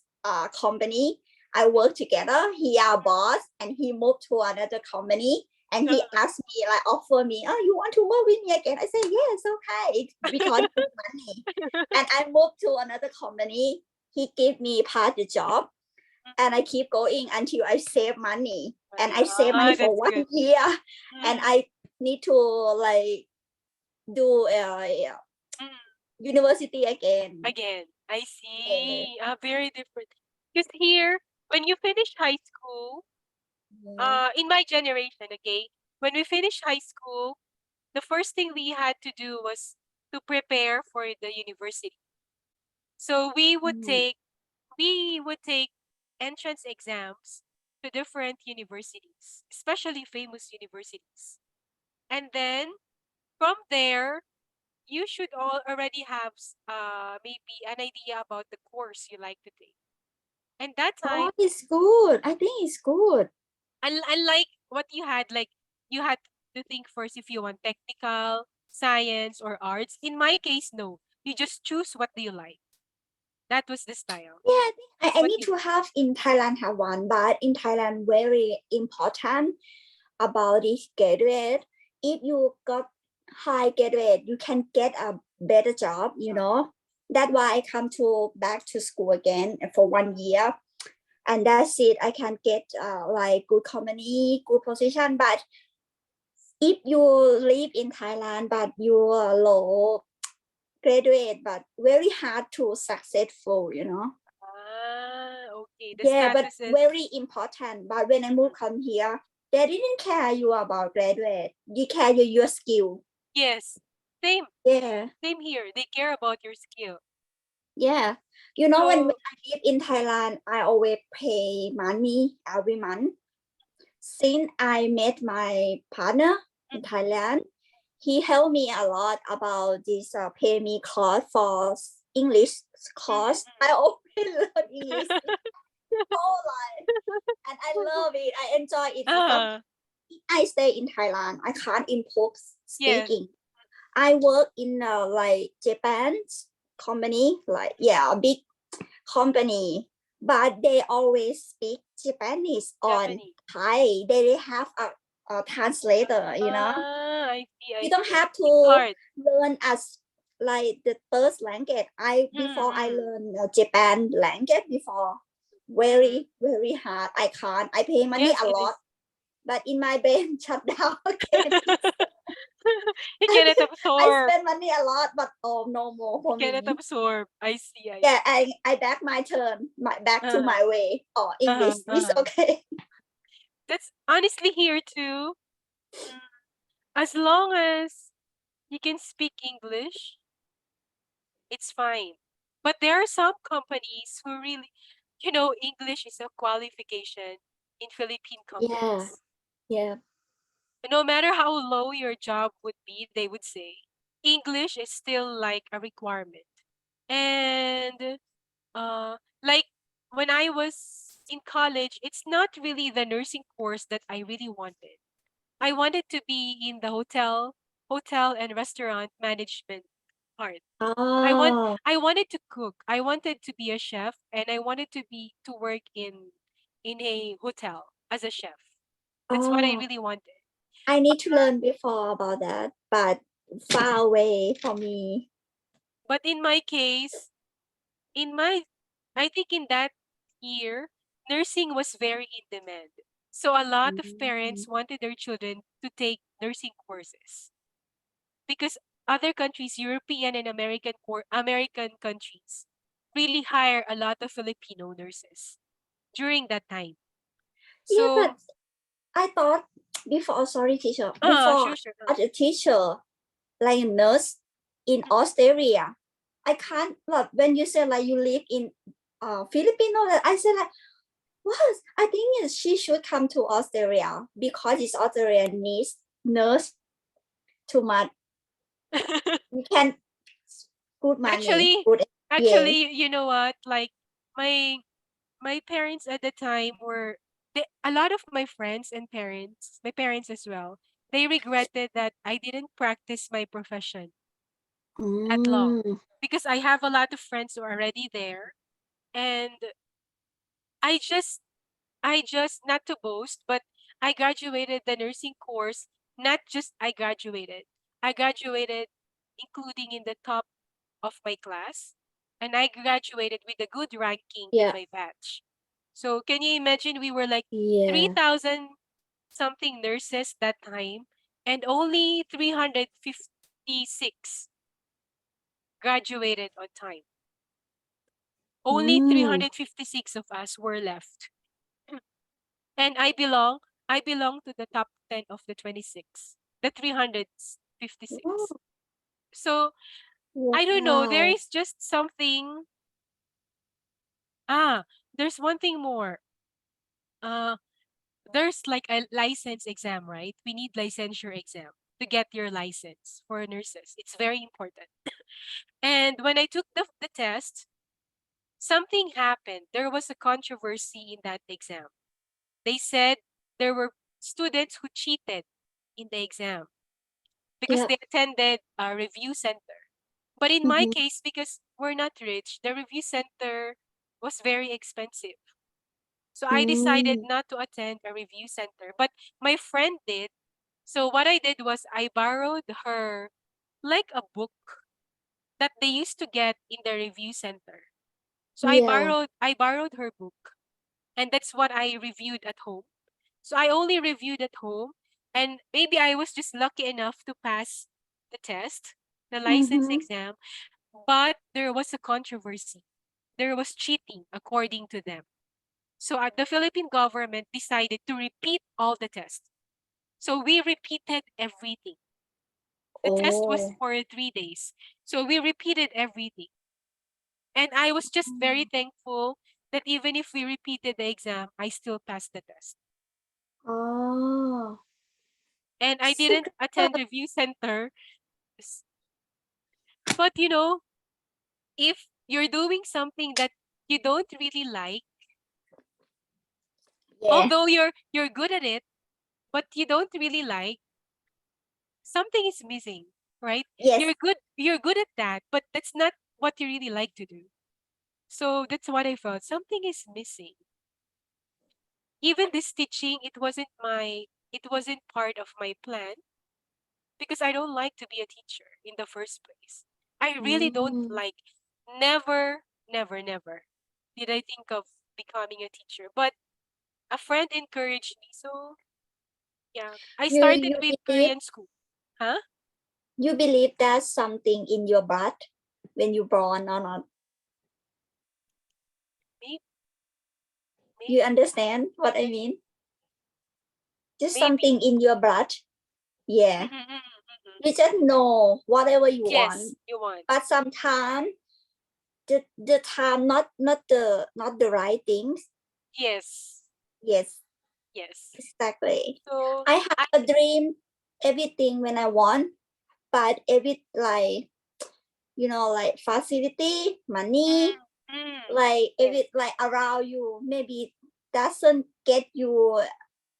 company, I work together. He our boss, and he moved to another company, and he asked me like offer me, oh, you want to work with me again? I said yes, okay, because it's money. And I moved to another company. He gave me part the job, and I keep going until I save money. And I save money for that's 1 good. year, and I need to like do university again. Again, I see. Very different. Because here, when you finish high school, in my generation, okay, when we finished high school, the first thing we had to do was to prepare for the university. So we would take entrance exams to different universities, especially famous universities. And then from there, you should already have maybe an idea about the course you like to take. And that time, Oh, it's good. I think it's good. unlike what you had, like you had to think first if you want technical, science, or arts. In my case, no. You just choose what do you like. That was the style. Yeah, I think I What need you- to have in Thailand have one, but in Thailand very important about this graduate. If you got high graduate, you can get a better job, you know. That's why I come to back to school again for 1 year. And that's it. I can get like good company, good position. But if you live in Thailand, but you are low graduate, but very hard to successful, you know. Okay. The Yeah, but status is very important. But when I moved come here, they didn't care you about graduate. You care your skill. yes. Same. Yeah, Same here. They care about your skill. yeah. You know, when So- I live in Thailand, I always pay money every month. Since I met my partner in Thailand, he helped me a lot about this pay me course for English course. I always learn English whole life, and I love it. I enjoy it. Because I stay in Thailand, I can't improve Yes. speaking. I work in like Japan's company, like a big company, but they always speak Japanese on Japanese. Thai. They have a translator, you know. I see. You don't have It's to hard. learn as like the first language. Before I learn Japan language before, very hard. I can't. I pay money Yes, a it is. lot, but in my brain shut down again. You cannot I absorb. spend money a lot, but no more for You me. cannot absorb. I see. Yeah, I back my turn, back to my way. Or English is okay. That's honestly here too. As long as you can speak English, it's fine. But there are some companies who really, English is a qualification in Philippine companies. Yeah. No matter how low your job would be, they would say English is still like a requirement. And like when I was in college, it's not really the nursing course that I really wanted. I wanted to be in the hotel and restaurant management part. Oh, I wanted to cook. I wanted to be a chef, and I wanted to work in a hotel as a chef. That's what I oh. really wanted. I need to learn before about that, but far away for me. But in my case, I think in that year, nursing was very in demand. So a lot of parents wanted their children to take nursing courses because other countries, European and American countries, really hire a lot of Filipino nurses during that time. Yeah, So, but I thought before, sorry, teacher, before sure. as a teacher, like a nurse in Australia, I can't, like, when you say like you live in Filipino, I say like, what? I think she should come to Australia because it's Australia needs nurse too much. We can good money, Actually, good actually, you know what? Like my parents at the time were a lot of my friends and parents, my parents as well. They regretted that I didn't practice my profession at law Mm, because I have a lot of friends who are already there, and I just not to boast, but I graduated the nursing course. Not just I graduated including in the top of my class, and I graduated with a good ranking in yeah, my batch. So can you imagine we were like yeah. 3,000 something nurses that time, and only 356 graduated on time. Only Mm. 356 of us were left. And I belong to the top 10 of the 26, the Oh, 356. So I don't know, there wow. is just something. Ah, there's one thing more. Uh, there's like a license exam, right? We need licensure exam to get your license for nurses. It's very important. And when I took the test, something happened. There was a controversy in that exam. They said there were students who cheated in the exam because Yeah. they attended a review center. But in my Mm-hmm. case, because we're not rich, the review center was very expensive. So I decided Mm. not to attend a review center. But my friend did. So what I did was I borrowed her like a book that they used to get in the review center. So Yeah. I borrowed her book, and that's what I reviewed at home. So I only reviewed at home, and maybe I was just lucky enough to pass the test, the license Mm-hmm. exam, but there was a controversy. There was cheating according to them. So the Philippine government decided to repeat all the tests. So we repeated everything. The test was Oh. for 3 days. So we repeated everything. And I was just very thankful that even if we repeated the exam, I still passed the test. Oh. And I So didn't attend review center. s- But if you're doing something that you don't really like, yeah. although you're good at it, but you don't really like, something is missing, right? Yes. You're good at that, but that's not what you really like to do. So that's what I felt. Something is missing. Even this teaching, it wasn't part of my plan because I don't like to be a teacher in the first place. I really don't Mm. like. Never did I think of becoming a teacher. But a friend encouraged me. So yeah, I started You with believe Korean school. Huh? you believe there's something in your blood when you born or not? Maybe, You maybe, understand what I mean? Just maybe. something in your blood. Yeah. You just know whatever you Yes, want. you want. But sometimes the time not the right things. Yes, Yes, yes. exactly. So I have I a dream, everything when I want, but every like like facility, money, mm, mm, like yes, every like around you maybe doesn't get you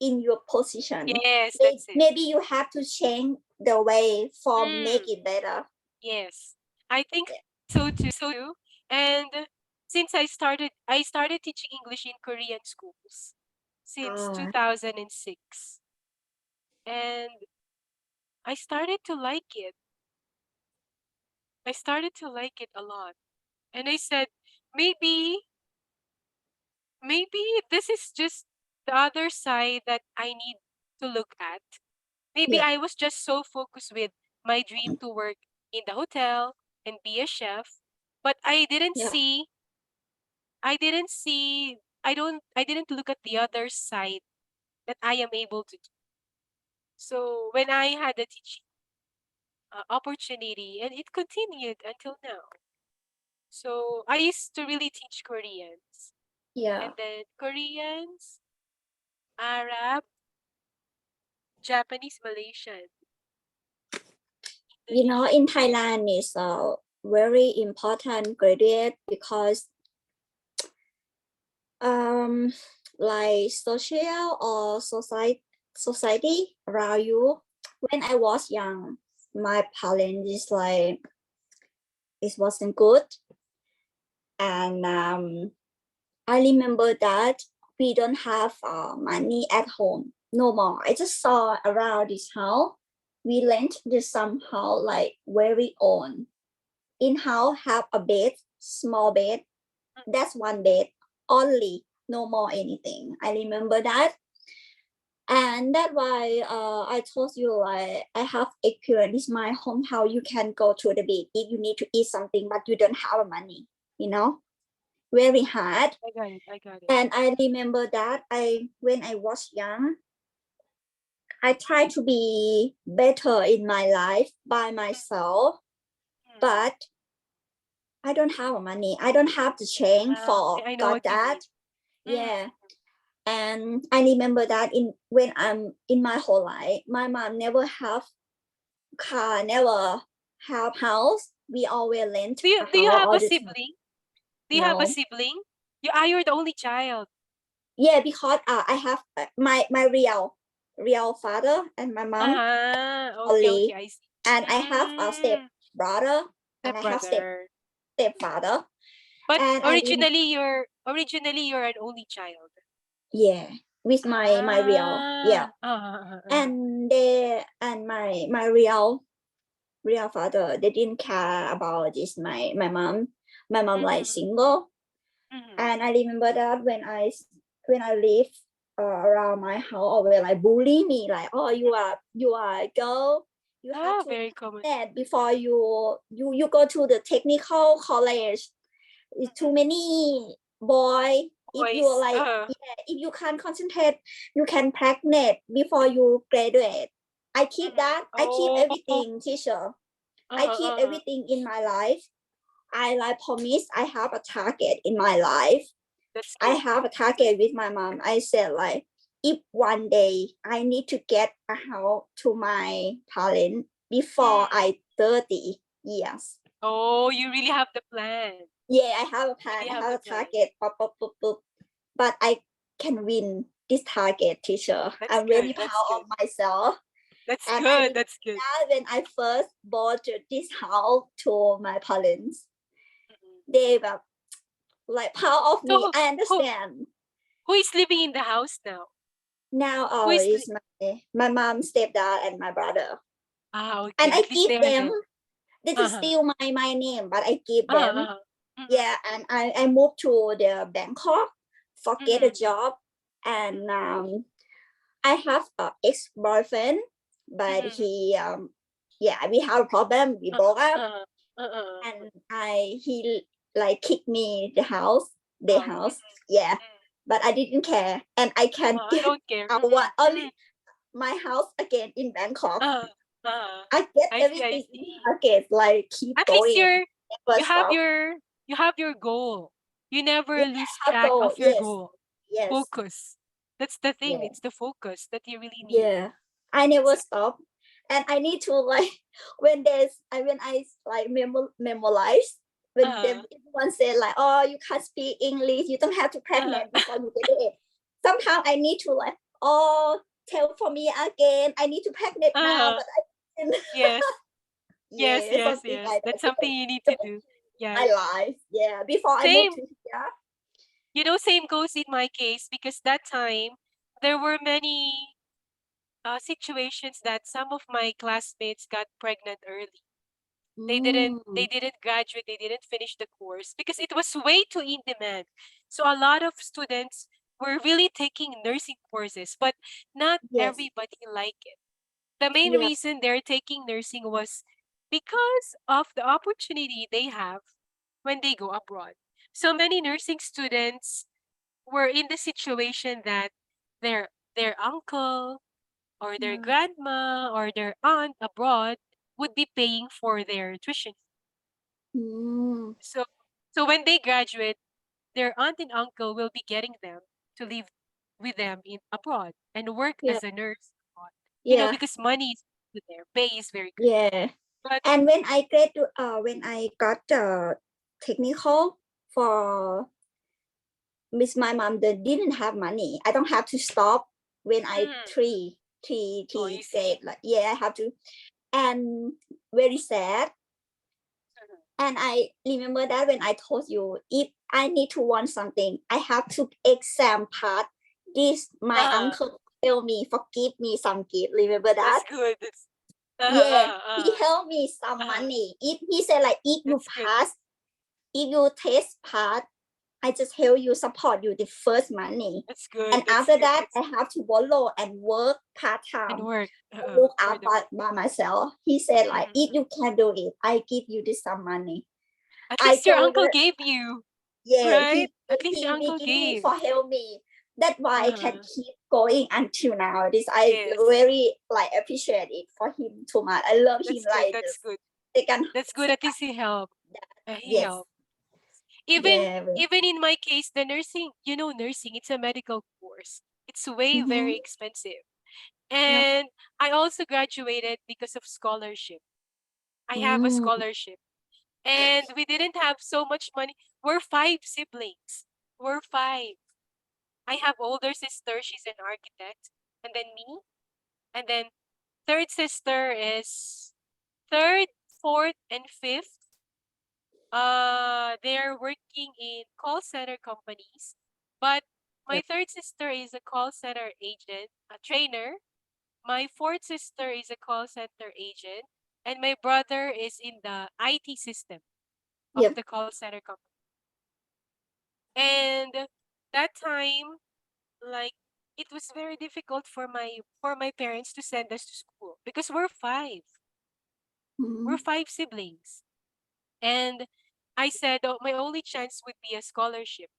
in your position. yes, that's it. Maybe you have to change the way for make Mm, it better. yes, I think so too. And since I started teaching English in Korean schools since Ah, 2006, and I started to like it. I started to like it a lot, and I said maybe maybe this is just the other side that I need to look at. Maybe Yeah. I was just so focused with my dream to work in the hotel and be a chef, but Yeah. I didn't look at the other side that I am able to do. So when I had the teaching opportunity, and it continued until now. So I used to really teach Koreans, Yeah. and then Koreans, Arab, Japanese, Malaysian. You know, in Thailand is a very important graduate because like social or society around you. When I was young, my parents is like it wasn't good, and I remember that we don't have money at home no more. I just saw around this house. We rent this somehow like very own. In house have a bed, small bed. That's one bed only, no more anything. I remember that, and that's why I told you like I have experience my home how you can go to the bed if you need to eat something but you don't have money. You know, very hard. I got it. I got it. And I remember that when I was young, I tried to be better in my life by myself, but I don't have money. I don't have the change for I know got what you that. mean. Yeah. And I remember that in when I'm in my whole life, my mom never have car, never have house. We always rent Do you a do you house have all a the time. sibling? Do you have a No. sibling? You're the only child. Yeah, because I have my real father and my mom Okay, only, I see. and I have a step brother and I have Stepbrother. stepfather, But and originally you're an only child. yeah, with my real, yeah, Uh-huh. and my real father, they didn't care about this my mom. My mom like single, and I remember that when I live around my house, always like bully me like, oh, you are a girl, you have to Very common. that before you go to the technical college. It's too many boy. If you Boys. like, yeah, if you can't concentrate, you can pregnant before you graduate. I keep that. I keep Oh. everything, teacher. I keep everything in my life. I like promise I have a target in my life. That's I good. have a target with my mom. I said like, if one day I need to get a house to my parent before I 30 years. Oh, you really have the plan. Yeah, I have a plan. Really I have have the a plan. target. But I can win this target, teacher. That's I'm good. really That's proud good. of myself. That's And I good. That's good. remember when I first bought this house to my parents, they were like proud of me. So I who understand. who is living in the house now? Now Who is is my mom, stepdad, and my brother. okay. And I At least give they are them, there. this is still my name, but I give them. Yeah, and I moved to the Bangkok, forget a job, and I have a ex-boyfriend, but he yeah, we have a problem. We broke up, and he like kicked me the house. Yeah, but I didn't care, and I can I get don't care. our only my house again in Bangkok. I get I see. I everything in see. target, like keep At least going, never you have stop. your goal. You never Yeah, lose have track goal. of your Yes, goal. yes, Focus. That's the thing. yeah. It's the focus that you really need. Yeah, I never stop, and I need to like when I like memorize when everyone said like, oh, you can't speak English, you don't have to pregnant before you get it. Somehow I need to like, oh, tell for me again. I need to pregnant now, but I didn't. Yes. Yes, Yeah, yes, something yes. like That's that. something you need to do. My Yes. life, yeah. Before I moved Same. to here, Same goes in my case because that time there were many situations that some of my classmates got pregnant early. They didn't graduate, they didn't finish the course because it was way too in demand. So a lot of students were really taking nursing courses, but not Yes. everybody like it. The main Yeah. reason they're taking nursing was because of the opportunity they have when they go abroad. So many nursing students were in the situation that their their uncle or their Yeah. grandma or their aunt abroad would be paying for their tuition. Mm. So when they graduate, their aunt and uncle will be getting them to live with them in abroad and work Yeah. as a nurse abroad. Yeah. Because money is good there, pay is very good. Yeah. But And when I got technical for Miss my mom, they didn't have money. I don't have to stop when I Mm. three Oh, you see. grade. Like, yeah, I have to. And very sad. Mhm. And I remember that when I told you, if I need to want something, I have to exam part. This my Uh-huh. uncle tell me, forgive me some gift. Remember that? That's good. Yeah, he helped me some Uh-huh. money. If he said like, if you That's good. pass, if you test part, I just help you support you the first money. That's good. And That's after good. that, I have to follow and work part And time. work Look for up the by myself. He said like, Mhm. if you can do it, I give you this some money. At I least your told uncle her, gave you, yeah, right? At least your he uncle beginning gave. for help me. That's why I can Uh-huh. keep going until now. This I Yes. very like appreciate it for him too much. I love him That's good. like That's this. good. They can That's good. At least he helped. He yes, helped. Even yeah. even in my case, the nursing, nursing, it's a medical course. It's way very Mhm. expensive. Yep. And I also graduated because of scholarship. I have a Mm. scholarship. And we didn't have so much money. We're 5 siblings. We're 5. I have older sister, she's an architect, and then me. And then third sister is third, fourth, and fifth. They're working in call center companies. But my Yep. third sister is a call center agent, a trainer. My fourth sister is a call center agent, and my brother is in the IT system of Yep. the call center company. And that time, like, it was very difficult for my parents to send us to school because we're 5. We're Mhm. 5 siblings. And I said, oh, my only chance would be a scholarship.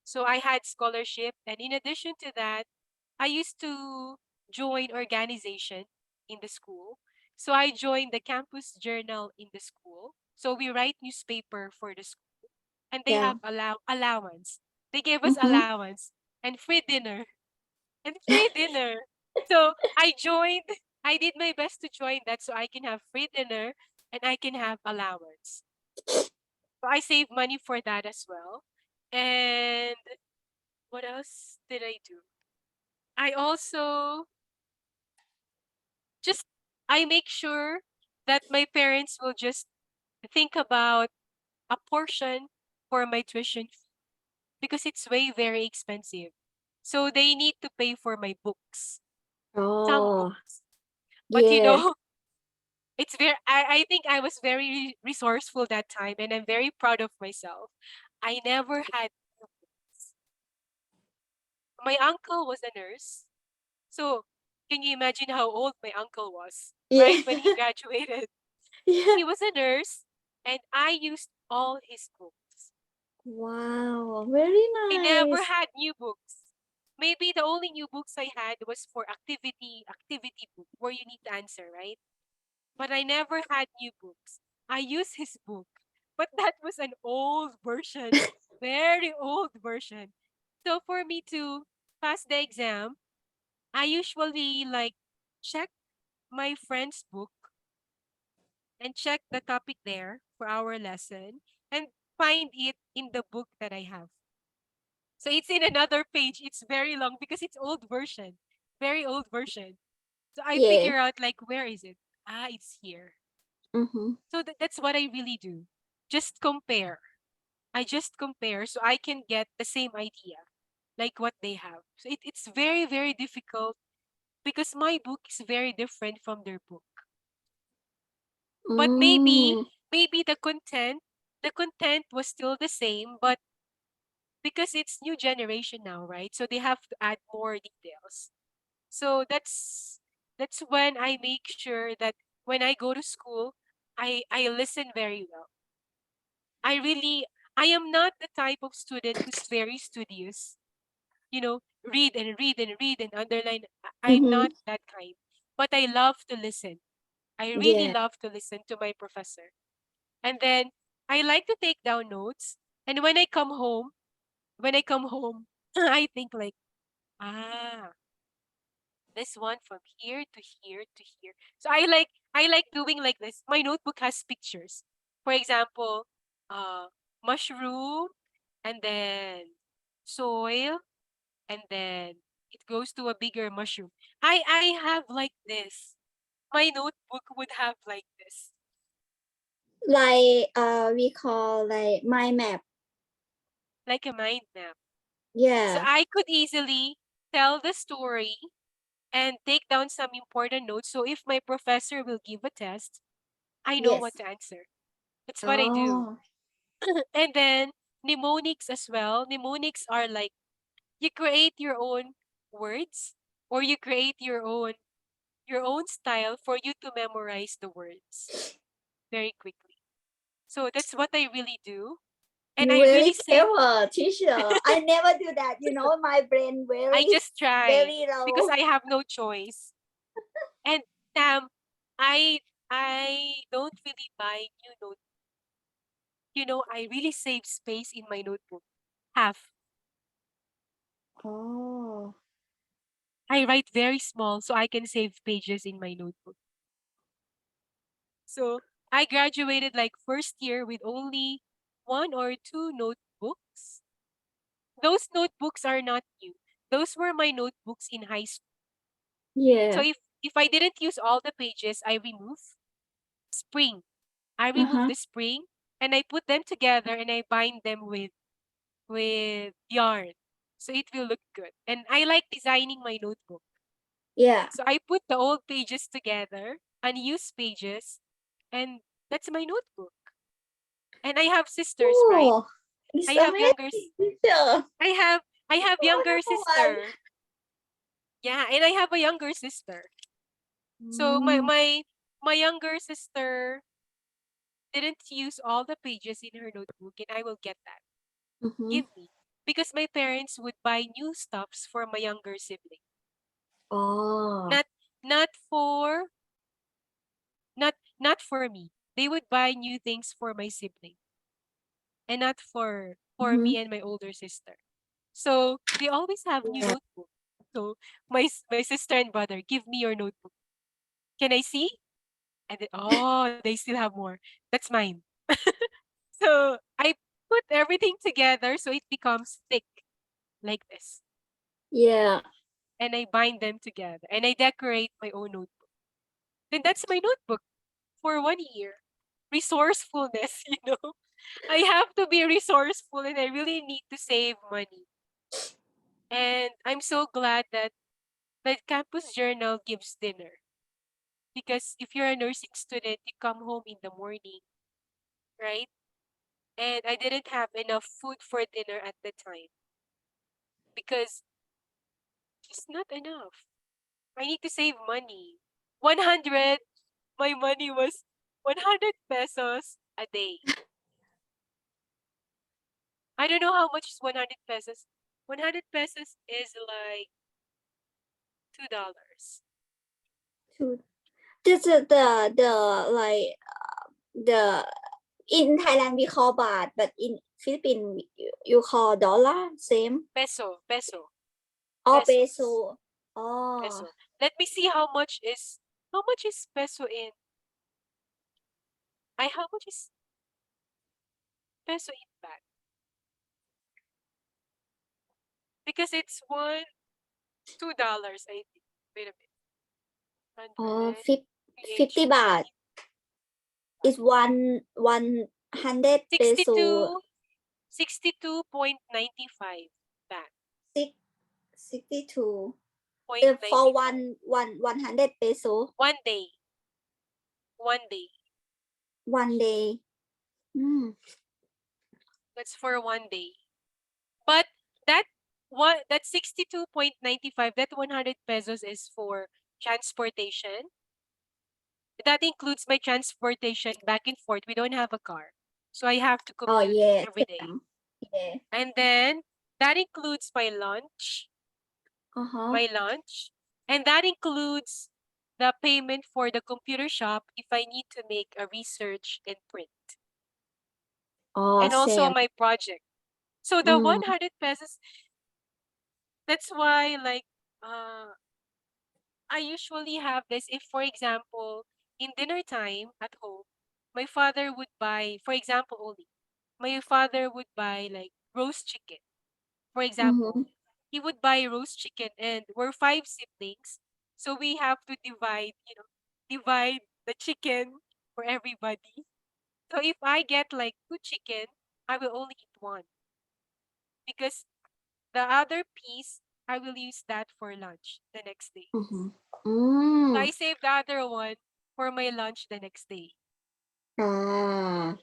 So I had scholarship, and in addition to that, I used to join organization in the school. So I joined the campus journal in the school. So we write newspaper for the school, and they Yeah. have allowance. They gave us Mhm. allowance and free dinner and free dinner. So I joined. I did my best to join that so I can have free dinner and I can have allowance. So I saved money for that as well. And what else did I do? I also just I make sure that my parents will just think about a portion for my tuition fee because it's way very expensive. So they need to pay for my books, some Oh, books. But yeah. it's I think I was very resourceful that time and I'm very proud of myself. I never had books. My uncle was a nurse. So can you imagine how old my uncle was, right? Yeah. When he graduated. Yeah. He was a nurse and I used all his books. Wow. Very I never nice. had new books. Maybe the only new books I had was for activity book where you need to answer, right? But I never had new books. I used his book, but that was an old version, very old version. So for me to pass the exam, I usually like check my friend's book and check the topic there for our lesson and find it in the book that I have. So it's in another page. It's very long because it's old version, very old version. So I Yeah. figure out like where is it? Ah, it's here. Mm-hmm. So that's what I really do. Just compare. I just compare so I can get the same idea like what they have. So it's very, very difficult because my book is very different from their book. But maybe Mm. maybe the content was still the same, but because it's new generation now, right? So they have to add more details. So that's when I make sure that when I go to school, I listen very well. I really I am not the type of student who's very studious. You know, read and read and read and underline. I'm Mm-hmm. not that kind. But I love to listen. I really Yeah. love to listen to my professor. And then I like to take down notes. And when I come home, I think like, ah, this one from here to here to here. So I like doing like this. My notebook has pictures. For example, uh mushroom and then soil and then it goes to a bigger mushroom. I have like this. My notebook would have like this. Like we call like mind map. Like a mind map. So Yeah. I could easily tell the story and take down some important notes. So if my professor will give a test, I know Yes. what to answer. That's what I do. Oh. And then mnemonics as well. Mnemonics are like you create your own words or you create your own style for you to memorize the words very quickly. So that's what I really do. And You I very really save clever, teacher. I never do that. You know, my brain I very, just try very because low. I have no choice. And I I don't really buy new notes. I really save space in my notebook. Half. Oh. I write very small so I can save pages in my notebook. So I graduated like first year with only one or two notebooks. Those notebooks are not new. Those were my notebooks in high school. So Yeah. if I didn't use all the pages, I remove spring. I remove Uh-huh. the spring and I put them together and I bind them with yarn. So it will look good. And I like designing my notebook. Yeah. So I put the old pages together, unused pages, and that's my notebook. And I have sisters, right? Oh, I it's have younger amazing, teacher. I have I have younger Wonderful one. sister. Yeah, and I have a younger sister. So my Mm. my my younger sister didn't use all the pages in her notebook and I will get that. Mm-hmm. Give me. Because my parents would buy new stuffs for my younger sibling. Oh. Not not for not for me. They would buy new things for my sibling and not for Mm-hmm. me and my older sister. So they always have new Yeah. notebook. So my sister and brother, give me your notebook. Can I see? And then they still have more. That's mine. So I put everything together so it becomes thick like this. Yeah. And I bind them together and I decorate my own notebook. Then that's my notebook for 1 year. Resourcefulness, I have to be resourceful and I really need to save money. And I'm so glad that the campus journal gives dinner. Because if you're a nursing student, you come home in the morning, right? And I didn't have enough food for dinner at the time because it's not enough. I need to save money. 100, my money was 100 pesos a day. I don't know how much is 100 pesos. 100 pesos is like $2. Two. This is the like the in Thailand we call baht, but in Philippines you call dollar. Same. Peso. Or Pesos. peso. Oh. Peso. Let me see how much is peso in how much is peso in baht? Because it's $2, I think. Wait a minute. Oh, 100 50 baht is 100 peso. 62.95 baht. Six, 62. Point For 95. 100 peso 1 day. 1 day. 1 day. Mm. That's for 1 day. But that that 62.95, that 100 pesos is for transportation. That includes my transportation back and forth. We don't have a car. So I have to Oh commute yeah, every day. yeah. And then that includes my lunch, Uh-huh. and that includes the payment for the computer shop if I need to make a research and print, Oh, and also same. my project. So the Mm. 100 pesos, that's why like I usually have this if, for example, in dinner time at home, my father would buy, for example, only my father would buy like roast chicken. For example, Mm-hmm. he would buy roast chicken, and we're five siblings, so we have to divide the chicken for everybody. So if I get like two chicken, I will only eat one because the other piece I will use that for lunch the next day. Mm-hmm. So Mm. I save the other one for my lunch the next day. Ah.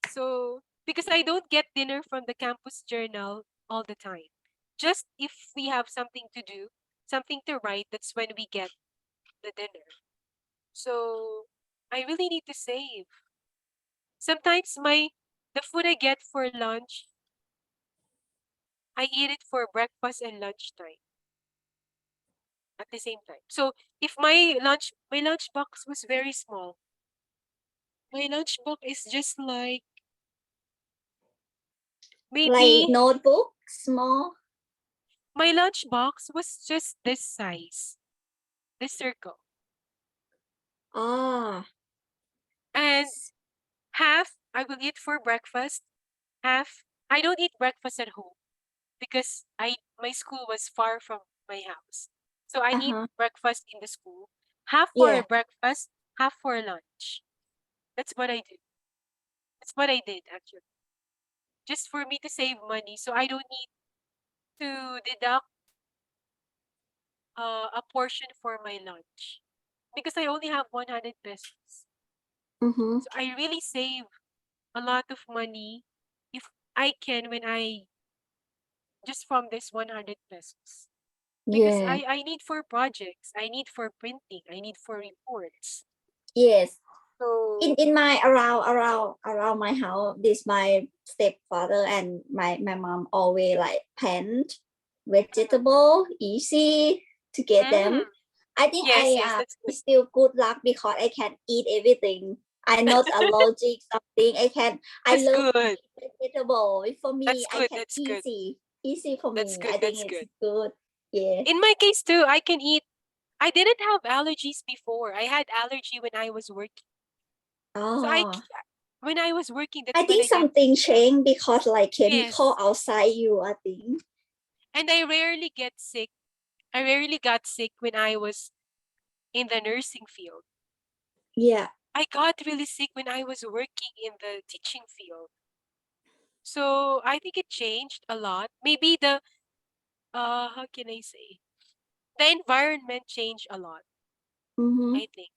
So because I don't get dinner from the campus journal all the time. Just if we have something to do, something to write, that's when we get the dinner. So I really need to save. Sometimes the food I get for lunch, I eat it for breakfast and lunchtime at the same time. So if my lunch box was very small. My lunch box is just like Like maybe notebook, small. my lunch box was just this size, this circle. Ah. And half I will eat for breakfast, half I don't eat breakfast at home because my school was far from my house. So I eat Uh-huh. breakfast in the school. Half for Yeah. breakfast, half for lunch. That's what I do. That's what I did actually. Just for me to save money so I don't need to deduct a portion for my lunch because I only have 100 pesos. Mm-hmm. So I really save a lot of money if I can when I just from this 100 pesos. Because Yeah. I need for projects, I need for printing, I need for reports. Yes. So In my around my house, this my stepfather and my mom always like plant vegetable, easy to get them. mm, I think yes, I yes, that's good. still good luck because I can eat everything. I not allergic something. I That's love to good. eat vegetable. For me, That's I good. can That's good. easy for That's me. good. I think That's it's good. good. Yeah. In my case too, I can eat. I didn't have allergies before. I had allergy when I was working. So Oh, when I was working, I that's when think I get something changed because like chemical yes. outside you. I think. And I rarely get sick. I rarely got sick when I was in the nursing field. Yeah. I got really sick when I was working in the teaching field. So I think it changed a lot. Maybe the how can I say? The environment changed a lot, Mm-hmm. I think.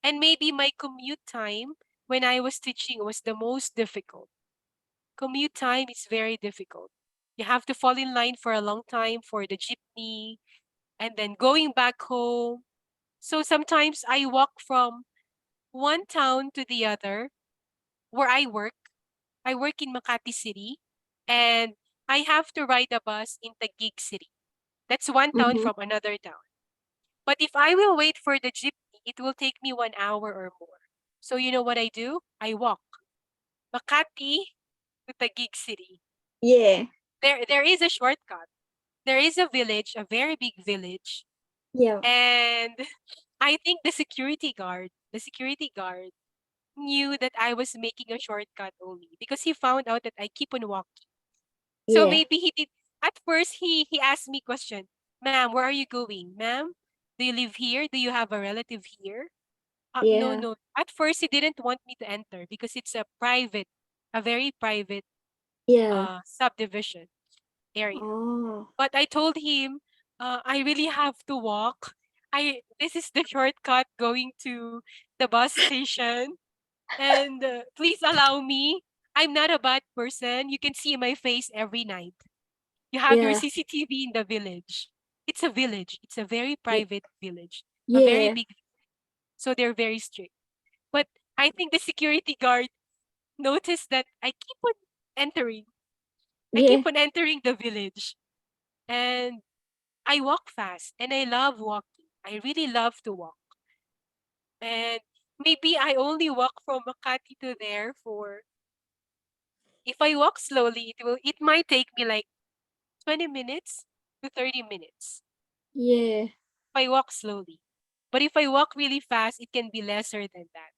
And maybe my commute time when I was teaching was the most difficult. Commute time is very difficult. You have to fall in line for a long time for the jeepney and then going back home. So sometimes I walk from one town to the other where I work. I work in Makati City and I have to ride a bus in Taguig City. That's one town Mm-hmm. from another town. But if I will wait for the jeepney, it will take me 1 hour or more. So you know what I do? I walk. Makati to Taguig City. Yeah. There is a shortcut. There is a village, a very big village. Yeah. And I think the security guard knew that I was making a shortcut only because he found out that I keep on walking. So Yeah. maybe he did at first he asked me question, "Ma'am, where are you going? Ma'am, do you live here? Do you have a relative here?" No, Yeah. no. At first he didn't want me to enter because it's a very private Yeah. subdivision area. Oh. But I told him, I really have to walk. This is the shortcut going to the bus station, and please allow me. I'm not a bad person. You can see my face every night. You have your Yeah. CCTV in the village. It's a village. It's a very private village, a very Yeah. big, so they're very strict. But I think the security guard noticed that I keep on entering. I Yeah. keep on entering the village, and I walk fast, and I love walking. I really love to walk. And maybe I only walk from Makati to there for, if I walk slowly, it might take me like 20 minutes to 30 minutes Yeah. if I walk slowly. But if I walk really fast, it can be lesser than that.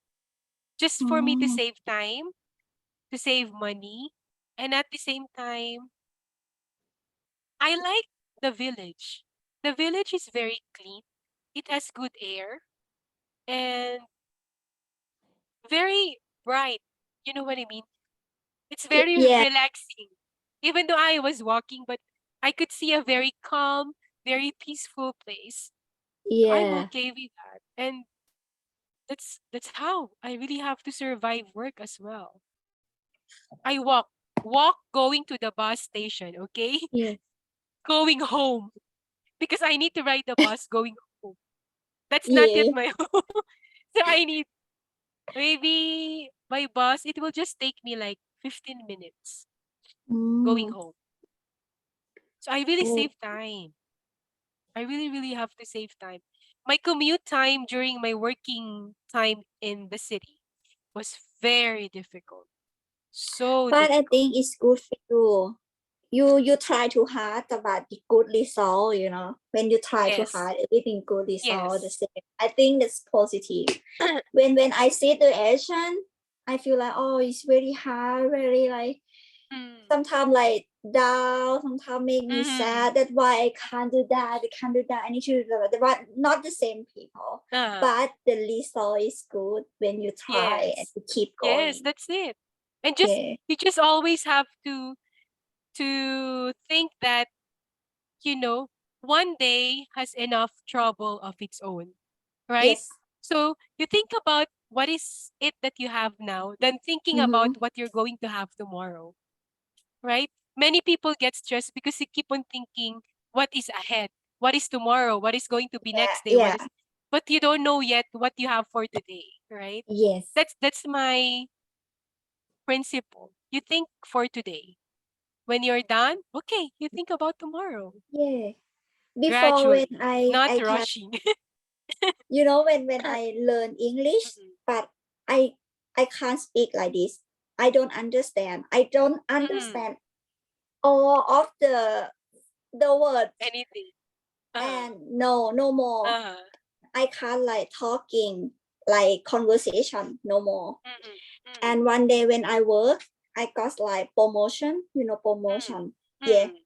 Just for me to Oh. save time, to save money, and at the same time, I like the village. The village is very clean. It has good air and very bright. You know what I mean? It's very Yeah. relaxing. Even though I was walking, but I could see a very calm, very peaceful place. So I'm Yeah. okay with that. And that's how I really have to survive work as well. I walk going to the bus station, okay? Yeah. Going home because I need to ride the bus going home. That's not yet Yeah. my home. So I need maybe by bus, it will just take me like 15 minutes going Mm. home. So I really Oh. save time. I really, really have to save time. My commute time during my working time in the city was very difficult. So But I difficult. think it's good for you. You try too hard, but the good result, when you try too Yes. hard, everything good result the Yes. same. I think that's positive. When I see the Asian, I feel like, oh, it's very hard, very like Mm. sometimes like down, sometimes make me Mhm. sad. That's why I can't do that. I can't do that. I need to do that. But not the same people. But the result is good when you try and Yes. you keep Yes, going. that's it. And Yeah. you just always have to think that, you know, one day has enough trouble of its own, right? Yes. So you think about what is it that you have now, then thinking about Mm-hmm. what you're going to have tomorrow, right? Many people get stressed because they keep on thinking what is ahead, what is tomorrow, what is going to be Yeah. next day, Yeah. but you don't know yet what you have for today, right? Yes. That's my principle. You think for today. When you're done, okay, you think about tomorrow. Yeah. Before when Gradually, not I can, rushing. when I learn English, Mm-mm. but I can't speak like this. I don't understand. I don't Mm-mm. understand all of the words, Anything. Uh-huh. and no more. Uh-huh. I can't like talking like conversation no more. Mm-mm. And one day when I work, I got like promotion, promotion. Yeah. Mm-mm.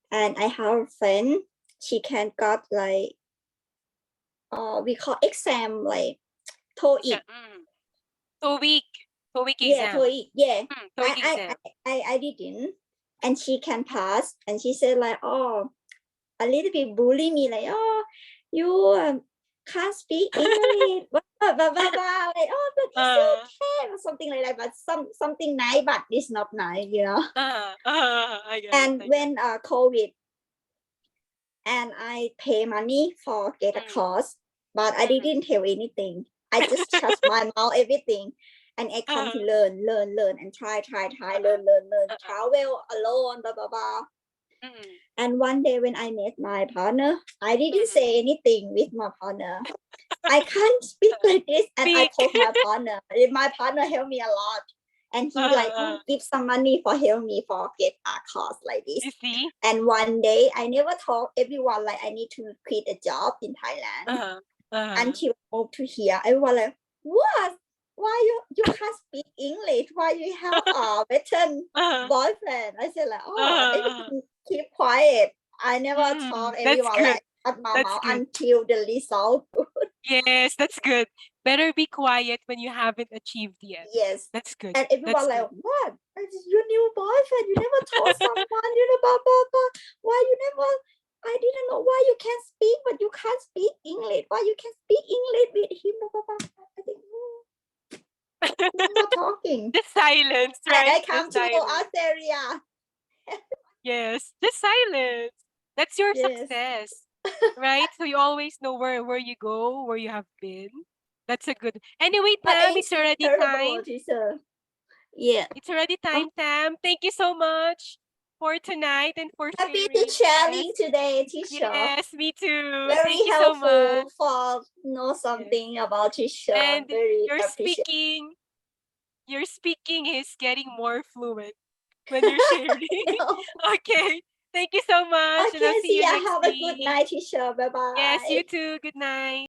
And I have a friend, she can got like we call exam like TOEIC. TOEIC. TOEIC Yeah, exam. TOEIC. Yeah. TOEIC exam. I didn't, and she can pass, and she said like, oh, a little bit bully me like, oh, you can't speak English, blah, blah, blah, blah. Like, oh, but it's okay, or something like that. But something nice, but it's not nice. I get And it. when COVID, and I pay money for get a course, but I didn't tell anything. I just trust my mouth everything, and I come to learn, and try, learn, travel alone, blah blah blah. And one day when I met my partner, I didn't say anything with my partner. I can't speak like this, and I told my partner. My partner helped me a lot, and he like, oh, give some money for help me for get a course like this. You see? And one day I never told everyone like I need to quit a job in Thailand until I moved to here. Everyone like, what? Why you can't speak English? Why you have a veteran boyfriend? I said like, oh, everything keep quiet. I never told everyone good. like shut my That's mouth good. until the result. Yes, that's good. Better be quiet when you haven't achieved yet. Yes. That's good. And everyone That's like, good. what? This is your new boyfriend. You never told someone, blah, blah, blah. Why you never, I didn't know why you can speak, but you can't speak English. Why you can speak English with him, blah, blah, blah. I think, I'm not talking. The silence, And right? I come The to silence. Australia. Yes, just silence. That's your Yes. success, right? So you always know where you go, where you have been. That's a good. Anyway, But Tam, it's it's already terrible, time. teacher. Yeah. It's already time, Tam. Thank you so much for tonight and for Happy sharing. to sharing today, teacher. Yes, me too. Very Thank you so helpful much. for know something about teacher. And Very your appreciate. speaking is getting more fluent when you're sharing. Okay. Thank you so much. And I'll Okay, see see you ya. next Have a good week. night, teacher. Bye bye. Yes, you too. Good night.